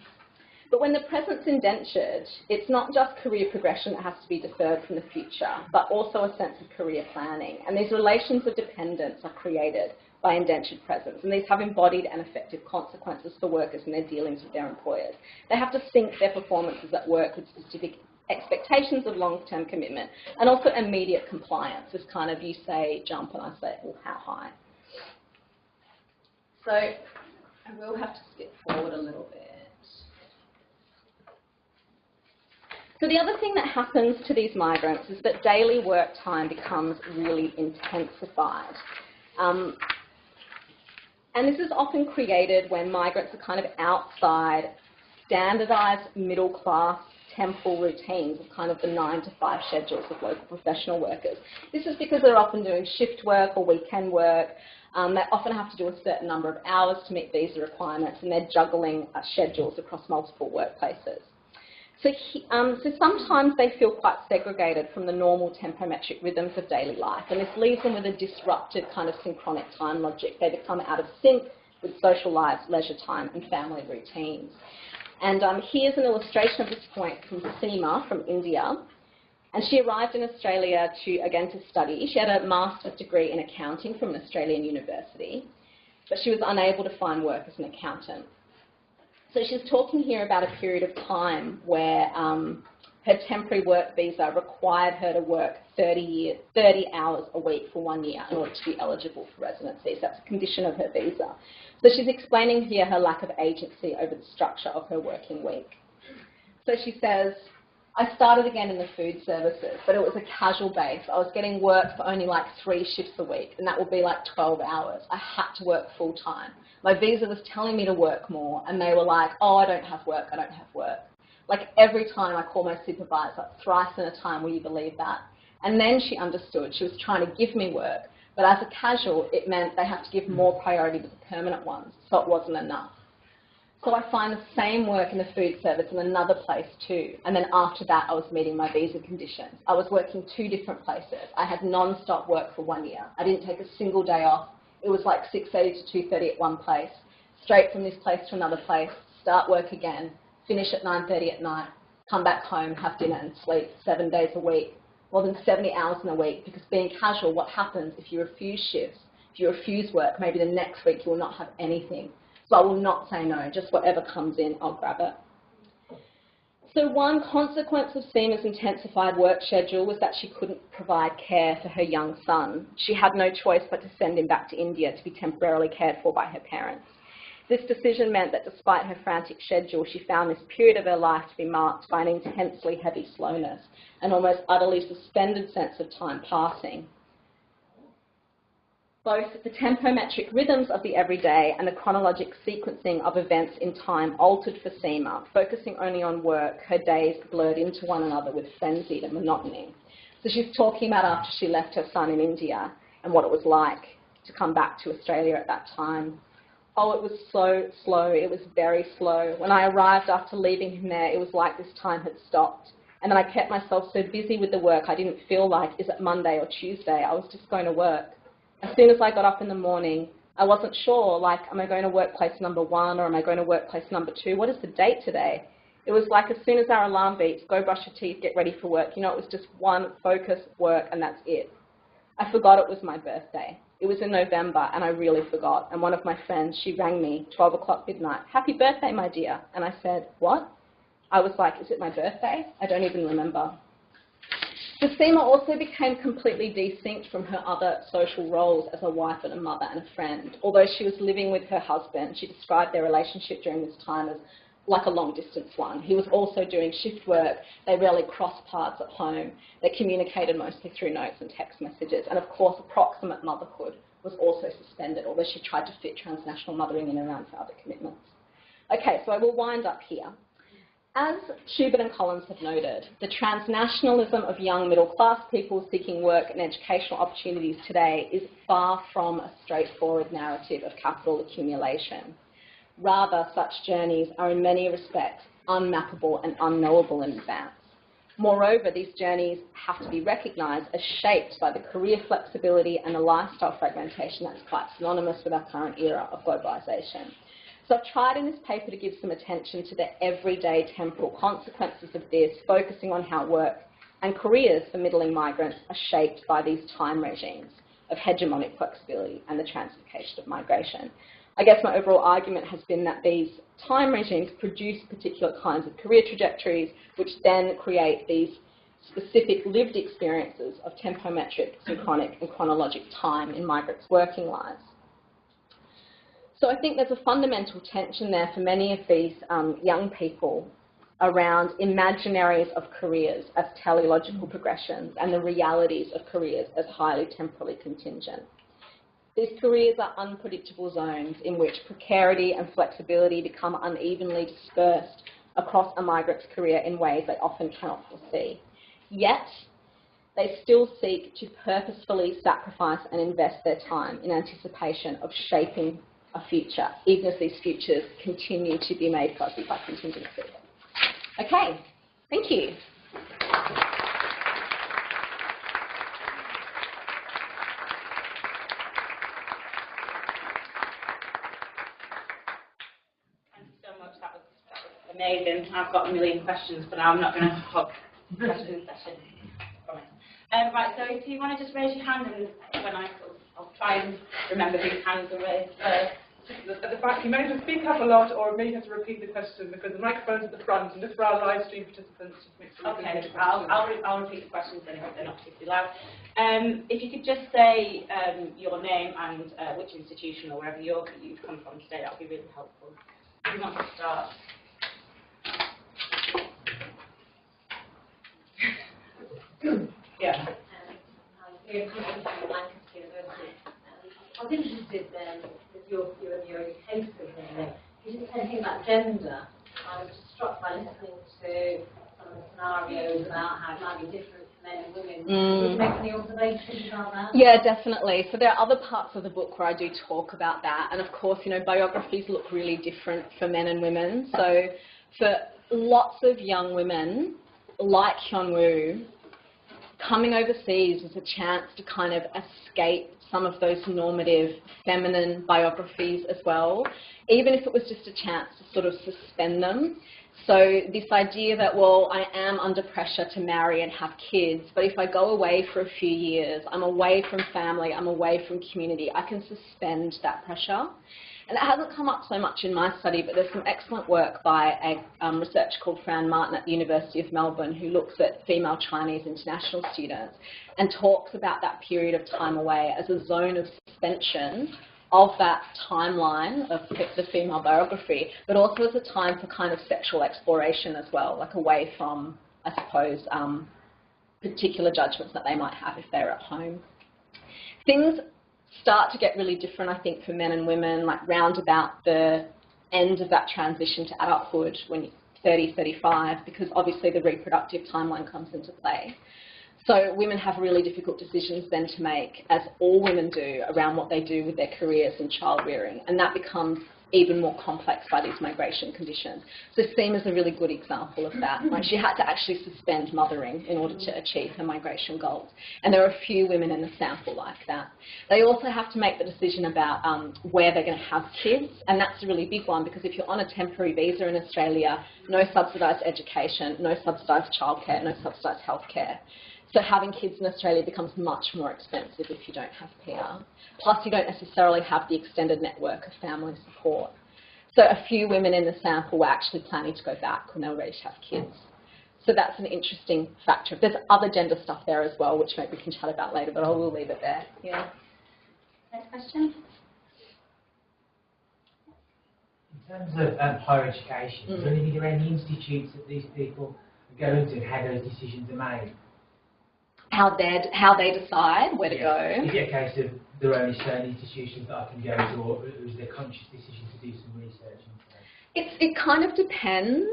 But when the present's indentured, it's not just career progression that has to be deferred from the future, but also a sense of career planning. And these relations of dependence are created by indentured presence, and these have embodied and effective consequences for workers in their dealings with their employers. They have to sync their performances at work with specific expectations of long-term commitment, and also immediate compliance. Is kind of, you say jump and I say, well, how high? So I will have to skip forward a little bit. So the other thing that happens to these migrants is that daily work time becomes really intensified. And this is often created when migrants are kind of outside standardised middle-class temporal routines of kind of the 9 to 5 schedules of local professional workers. This is because they're often doing shift work or weekend work. They often have to do a certain number of hours to meet visa requirements, and they're juggling schedules across multiple workplaces. So sometimes they feel quite segregated from the normal tempometric rhythms of daily life, and this leaves them with a disrupted kind of synchronic time logic. They become out of sync with social lives, leisure time, and family routines. And here's an illustration of this point from Seema from India. And she arrived in Australia to study. She had a master's degree in accounting from an Australian university, but she was unable to find work as an accountant. So she's talking here about a period of time where her temporary work visa required her to work 30 hours a week for 1 year in order to be eligible for residency. So that's a condition of her visa. So she's explaining here her lack of agency over the structure of her working week. So she says, I started again in the food services, but it was a casual base. I was getting work for only like 3 shifts a week, and that would be like 12 hours. I had to work full time. My visa was telling me to work more, and they were like, oh, I don't have work, I don't have work. Like every time I call my supervisor, thrice in a time, will you believe that? And then she understood. She was trying to give me work, but as a casual, it meant they had to give more priority to the permanent ones, so it wasn't enough. So I find the same work in the food service in another place too. And then after that, I was meeting my visa conditions. I was working 2 different places. I had non-stop work for 1 year. I didn't take a single day off. It was like 6:30 to 2:30 at one place, straight from this place to another place, start work again, finish at 9:30 at night, come back home, have dinner and sleep 7 days a week, more than 70 hours in a week. Because being casual, what happens if you refuse shifts, if you refuse work, maybe the next week you will not have anything. So I will not say no, just whatever comes in, I'll grab it. So one consequence of Seema's intensified work schedule was that she couldn't provide care for her young son. She had no choice but to send him back to India to be temporarily cared for by her parents. This decision meant that despite her frantic schedule, she found this period of her life to be marked by an intensely heavy slowness, an almost utterly suspended sense of time passing. Both the tempometric rhythms of the everyday and the chronologic sequencing of events in time altered for Seema. Focusing only on work, her days blurred into one another with frenzied and monotony. So she's talking about after she left her son in India and what it was like to come back to Australia at that time. Oh, it was so slow. It was very slow. When I arrived after leaving him there, it was like this time had stopped. And then I kept myself so busy with the work, I didn't feel like, is it Monday or Tuesday? I was just going to work. As soon as I got up in the morning, I wasn't sure, like, am I going to workplace number 1 or am I going to workplace number 2? What is the date today? It was like as soon as our alarm beeps, go brush your teeth, get ready for work. You know, it was just one focus, work, and that's it. I forgot it was my birthday. It was in November, and I really forgot. And one of my friends, she rang me 12 o'clock midnight, happy birthday, my dear. And I said, what? I was like, is it my birthday? I don't even remember. So Seema also became completely desynced from her other social roles as a wife and a mother and a friend. Although she was living with her husband, she described their relationship during this time as like a long-distance one. He was also doing shift work. They rarely crossed paths at home. They communicated mostly through notes and text messages. And of course, approximate motherhood was also suspended, although she tried to fit transnational mothering in around her other commitments. Okay, so I will wind up here. As Schubert and Collins have noted, the transnationalism of young middle-class people seeking work and educational opportunities today is far from a straightforward narrative of capital accumulation. Rather, such journeys are in many respects unmappable and unknowable in advance. Moreover, these journeys have to be recognised as shaped by the career flexibility and the lifestyle fragmentation that's quite synonymous with our current era of globalisation. So I've tried in this paper to give some attention to the everyday temporal consequences of this, focusing on how work and careers for middling migrants are shaped by these time regimes of hegemonic flexibility and the translocation of migration. I guess my overall argument has been that these time regimes produce particular kinds of career trajectories, which then create these specific lived experiences of tempometric, synchronic and chronologic time in migrants' working lives. So I think there's a fundamental tension there for many of these young people around imaginaries of careers as teleological progressions and the realities of careers as highly temporally contingent. These careers are unpredictable zones in which precarity and flexibility become unevenly dispersed across a migrant's career in ways they often cannot foresee. Yet, they still seek to purposefully sacrifice and invest their time in anticipation of shaping a future, even as these futures continue to be made fuzzy by contingency. Okay, thank you. Thank you so much. That was amazing. I've got a million questions, but I'm not going to hog the question session. Right, so if you want to just raise your hand, and when I'll try and remember whose hands are raised first. At the back, you may have to speak up a lot, or may have to repeat the question because the microphone's at the front, and just for our live stream participants, just make sure. Okay, I'll repeat the questions then if they're not particularly loud. If you could just say your name and which institution or wherever you've come from today, that would be really helpful. If you want to start. Yeah. I was interested with your education thing. You just said anything about gender. I was struck by listening to some of the scenarios about how it might be different for men and women. Would you make any observations about that? Yeah, definitely. So there are other parts of the book where I do talk about that. And of course, you know, biographies look really different for men and women. So for lots of young women, like Hyunwoo, coming overseas was a chance to kind of escape some of those normative feminine biographies as well, even if it was just a chance to sort of suspend them. So this idea that, well, I am under pressure to marry and have kids, but if I go away for a few years, I'm away from family, I'm away from community, I can suspend that pressure. And it hasn't come up so much in my study, but there's some excellent work by a researcher called Fran Martin at the University of Melbourne who looks at female Chinese international students and talks about that period of time away as a zone of suspension of that timeline of the female biography, but also as a time for kind of sexual exploration as well, like away from, I suppose, particular judgments that they might have if they're at home. Things start to get really different, I think, for men and women, like round about the end of that transition to adulthood when you're 30, 35, because obviously the reproductive timeline comes into play. So women have really difficult decisions then to make, as all women do, around what they do with their careers and child rearing, and that becomes even more complex by these migration conditions. So Seema's a really good example of that. Like, she had to actually suspend mothering in order to achieve her migration goals. And there are a few women in the sample like that. They also have to make the decision about where they're going to have kids, and that's a really big one, because if you're on a temporary visa in Australia, no subsidised education, no subsidised childcare, no subsidised healthcare. So having kids in Australia becomes much more expensive if you don't have PR. Plus, you don't necessarily have the extended network of family support. So a few women in the sample were actually planning to go back when they were ready to have kids. So that's an interesting factor. There's other gender stuff there as well, which maybe we can chat about later, but I will leave it there. Yeah. Next question. In terms of higher education, is there any institutes that these people go into and how those decisions are made? How they decide where to go. Is it a case of there are only certain institutions that I can go to, or is there a conscious decision to do some research? It kind of depends.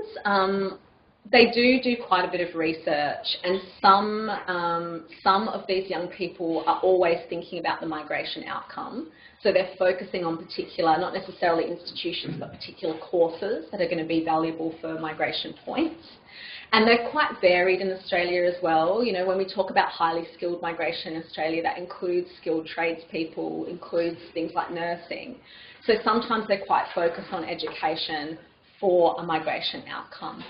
They do quite a bit of research, and some of these young people are always thinking about the migration outcome. So they're focusing on particular, not necessarily institutions, but particular courses that are going to be valuable for migration points. And they're quite varied in Australia as well. You know, when we talk about highly skilled migration in Australia, that includes skilled tradespeople, includes things like nursing. So sometimes they're quite focused on education for a migration outcome.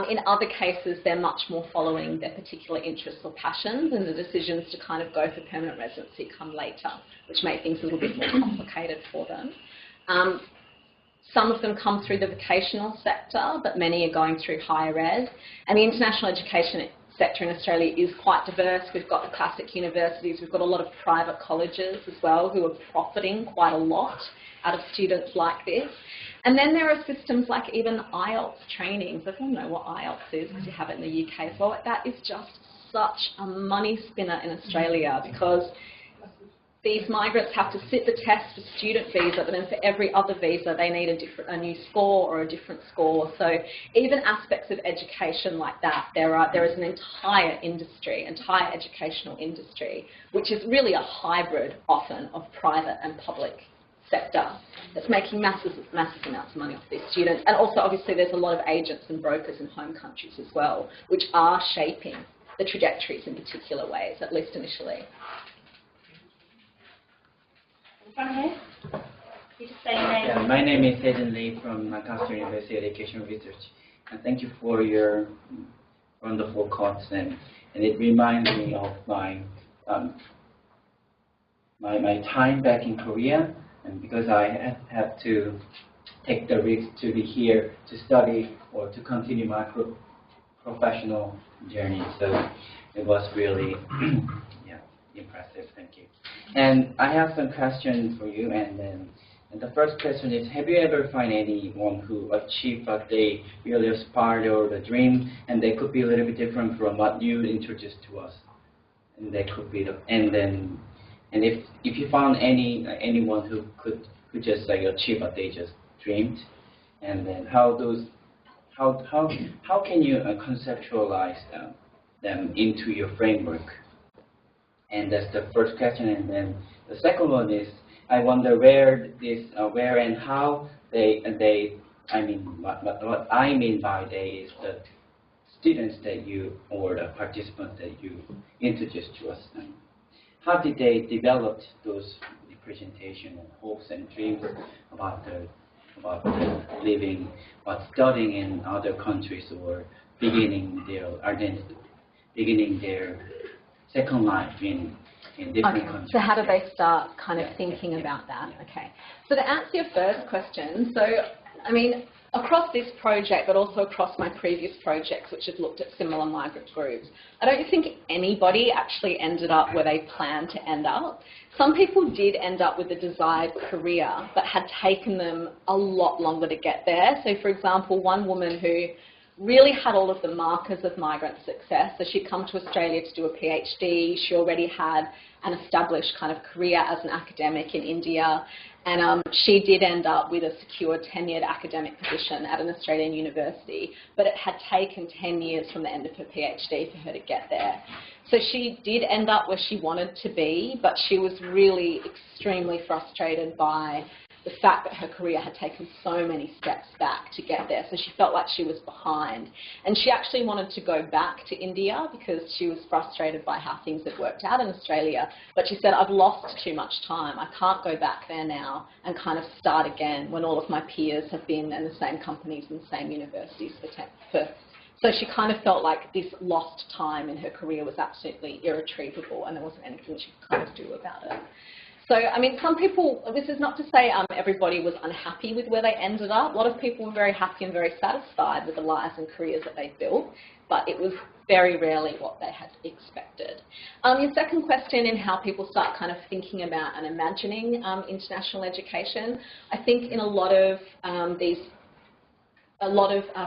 In other cases, they're much more following their particular interests or passions, and the decisions to kind of go for permanent residency come later, which make things a little bit more complicated for them. Some of them come through the vocational sector, but many are going through higher ed. And the international education sector in Australia is quite diverse. We've got the classic universities, we've got a lot of private colleges as well who are profiting quite a lot out of students like this. And then there are systems like even IELTS trainings. I don't know what IELTS is because you have it in the UK as well. That is just such a money spinner in Australia, because these migrants have to sit the test for student visa, but then for every other visa they need a new score or a different score. So even aspects of education like that, there is an entire industry, entire educational industry, which is really a hybrid often of private and public sector that's making massive amounts of money off these students. And also obviously there's a lot of agents and brokers in home countries as well, which are shaping the trajectories in particular ways, at least initially. Yeah, my name is Eden Lee from Lancaster University Education Research, and thank you for your wonderful talks, and it reminds me of my time back in Korea, and because I had to take the risk to be here to study or to continue my professional journey, so it was really impressive. Thank you. And I have some questions for you, and the first question is, have you ever found anyone who achieved what they really aspired or the dream, and they could be a little bit different from what you introduced to us, and they could be and if you found anyone who just like achieve what they just dreamed, and then how those how can you conceptualize them into your framework? And that's the first question. And then the second one is, I wonder where and how I mean, what I mean by they is the students that you, or the participants that you introduced to us. How did they develop those presentation and hopes and dreams about living, about studying in other countries, or beginning their identity, beginning their second life in different countries? So how do they start kind of thinking about that? Okay. So to answer your first question, so I mean, across this project, but also across my previous projects, which have looked at similar migrant groups, I don't think anybody actually ended up where they planned to end up. Some people did end up with a desired career, but had taken them a lot longer to get there. So, for example, one woman who really had all of the markers of migrant success. So she'd come to Australia to do a PhD. She already had an established kind of career as an academic in India. And she did end up with a secure tenured academic position at an Australian university, but it had taken 10 years from the end of her PhD for her to get there. So she did end up where she wanted to be, but she was really extremely frustrated by the fact that her career had taken so many steps back to get there. So she felt like she was behind. And she actually wanted to go back to India because she was frustrated by how things had worked out in Australia. But she said, I've lost too much time. I can't go back there now and kind of start again when all of my peers have been in the same companies and the same universities so she kind of felt like this lost time in her career was absolutely irretrievable and there wasn't anything she could kind of do about it. So, I mean, some people, this is not to say everybody was unhappy with where they ended up. A lot of people were very happy and very satisfied with the lives and careers that they built, but it was very rarely what they had expected. Your second question in how people start kind of thinking about and imagining international education, I think in a lot of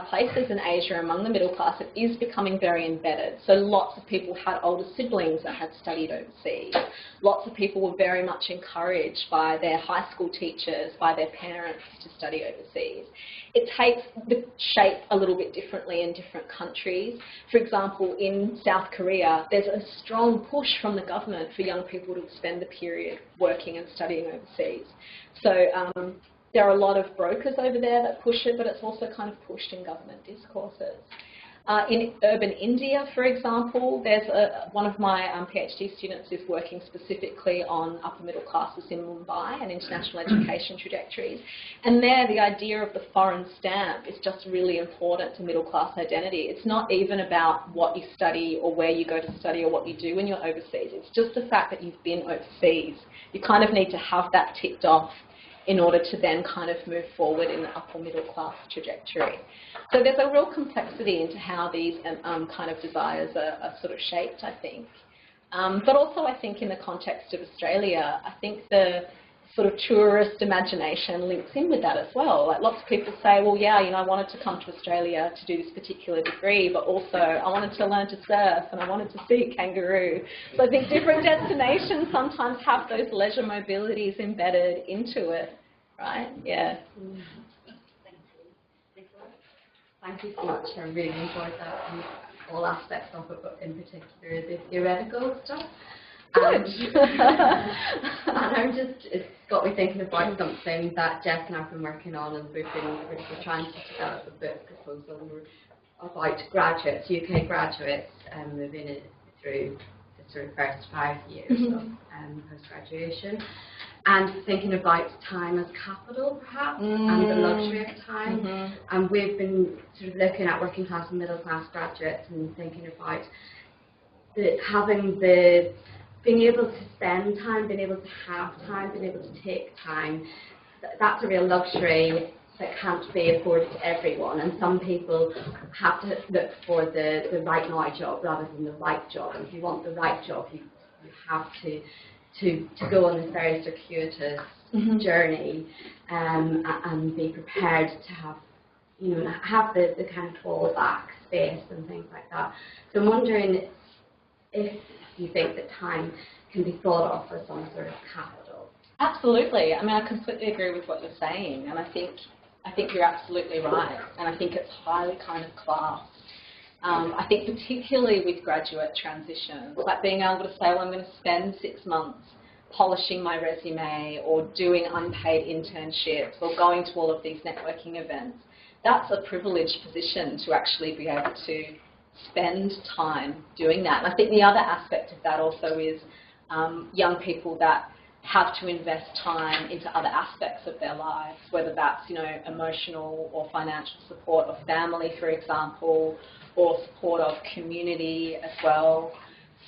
places in Asia among the middle class, it is becoming very embedded. So lots of people had older siblings that had studied overseas. Lots of people were very much encouraged by their high school teachers, by their parents to study overseas. It takes the shape a little bit differently in different countries. For example, in South Korea, there's a strong push from the government for young people to spend the period working and studying overseas. So there are a lot of brokers over there that push it, but it's also kind of pushed in government discourses. In urban India, for example, there's one of my PhD students is working specifically on upper middle classes in Mumbai and international education trajectories. And there, the idea of the foreign stamp is just really important to middle class identity. It's not even about what you study or where you go to study or what you do when you're overseas. It's just the fact that you've been overseas. You kind of need to have that ticked off in order to then kind of move forward in the upper middle class trajectory. So there's a real complexity into how these kind of desires are sort of shaped, I think. But also I think in the context of Australia, I think the sort of tourist imagination links in with that as well. Like lots of people say, well, yeah, you know, I wanted to come to Australia to do this particular degree, but also I wanted to learn to surf and I wanted to see a kangaroo. So I think different destinations sometimes have those leisure mobilities embedded into it, right? Yeah. Thank you so much. I really enjoyed that and all aspects of it, but in particular the theoretical stuff. And it's got me thinking about something that Jess and I have been working on, and we're trying to develop a book proposal about graduates, UK graduates, moving it through the sort of first 5 years of post-graduation, and thinking about time as capital, perhaps, and the luxury of time. And we've been sort of looking at working class and middle class graduates and thinking about being able to spend time, being able to have time, being able to take time. That's a real luxury that can't be afforded to everyone, and some people have to look for the right now job rather than the right job. And if you want the right job, you have to go on this very circuitous journey and be prepared to have the kind of fallback space and things like that. So I'm wondering if you think that time can be thought of as some sort of capital. Absolutely. I mean, I completely agree with what you're saying, and I think I think you're absolutely right, and I think it's highly kind of classed. I think particularly with graduate transitions, like being able to say, well, I'm going to spend 6 months polishing my resume or doing unpaid internships or going to all of these networking events. That's a privileged position to actually be able to spend time doing that. And I think the other aspect of that also is young people that have to invest time into other aspects of their lives, whether that's, you know, emotional or financial support of family, for example, or support of community as well.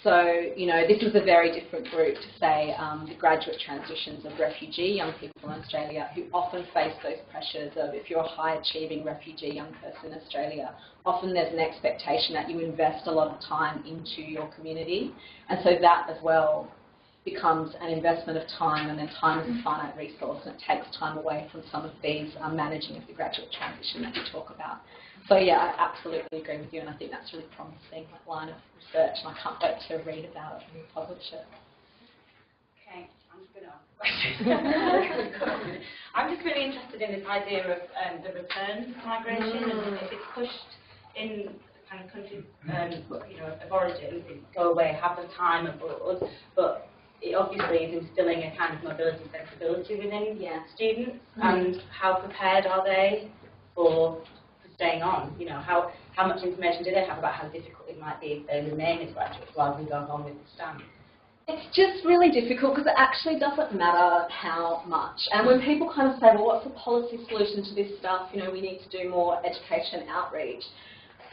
So, you know, this is a very different group to, say, the graduate transitions of refugee young people in Australia, who often face those pressures of, if you're a high-achieving refugee young person in Australia, often there's an expectation that you invest a lot of time into your community. And so that as well becomes an investment of time, and then time is a finite resource, and it takes time away from some of these managing of the graduate transition that you talk about. So yeah, I absolutely agree with you, and I think that's really promising, that line of research, and I can't wait to read about it and publish it. Okay, I'm just going to ask a question. I'm just really interested in this idea of the return migration, and if it's pushed in kind of countries you know, of origin, go away, have the time abroad, but it obviously is instilling a kind of mobility sensibility within students, and how prepared are they for staying on? You know, how much information do they have about how difficult it might be if they remain as graduates while we go on with the stamp? It's just really difficult because it actually doesn't matter how much. And when people kind of say, well, what's the policy solution to this stuff? You know, we need to do more education outreach.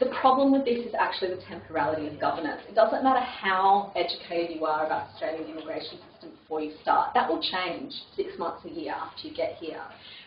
The problem with this is actually the temporality of governance. It doesn't matter how educated you are about the Australian immigration system before you start. That will change 6 months, a year after you get here.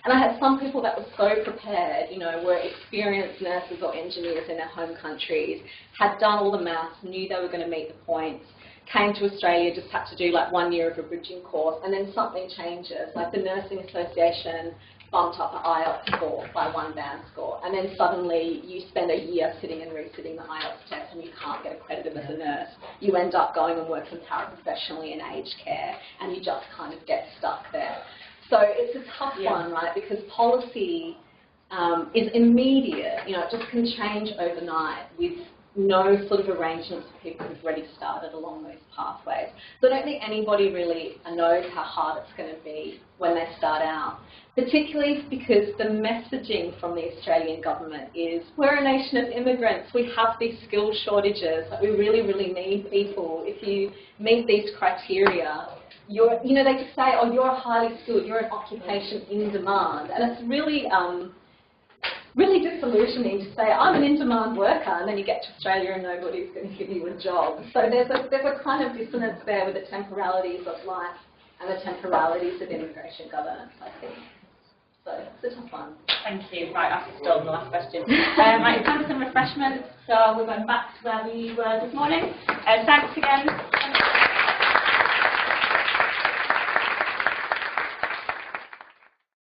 And I had some people that were so prepared, you know, were experienced nurses or engineers in their home countries, had done all the maths, knew they were going to meet the points, came to Australia, just had to do like 1 year of a bridging course, and then something changes. Like the Nursing Association bumped up the IELTS score by 1 band score, and then suddenly you spend a year sitting and resitting the IELTS test and you can't get accredited as a nurse. You end up going and working paraprofessionally in aged care, and you just kind of get stuck there. So it's a tough one, right, because policy is immediate. You know, it just can change overnight with no sort of arrangements for people who've already started along those pathways. So I don't think anybody really knows how hard it's going to be when they start out, particularly because the messaging from the Australian government is, we're a nation of immigrants, we have these skill shortages, like we really, really need people. If you meet these criteria, you're, you know, they just say, oh, you're highly skilled, you're an occupation in demand. And it's really really disillusioning to say, I'm an in-demand worker, and then you get to Australia and nobody's going to give you a job. So there's a kind of dissonance there with the temporalities of life and the temporalities of immigration governance, I think. So it's a tough one. Thank you. Right, I've stolen the last question. Right, it's time for some refreshments, so we're going back to where we were this morning. Thanks again.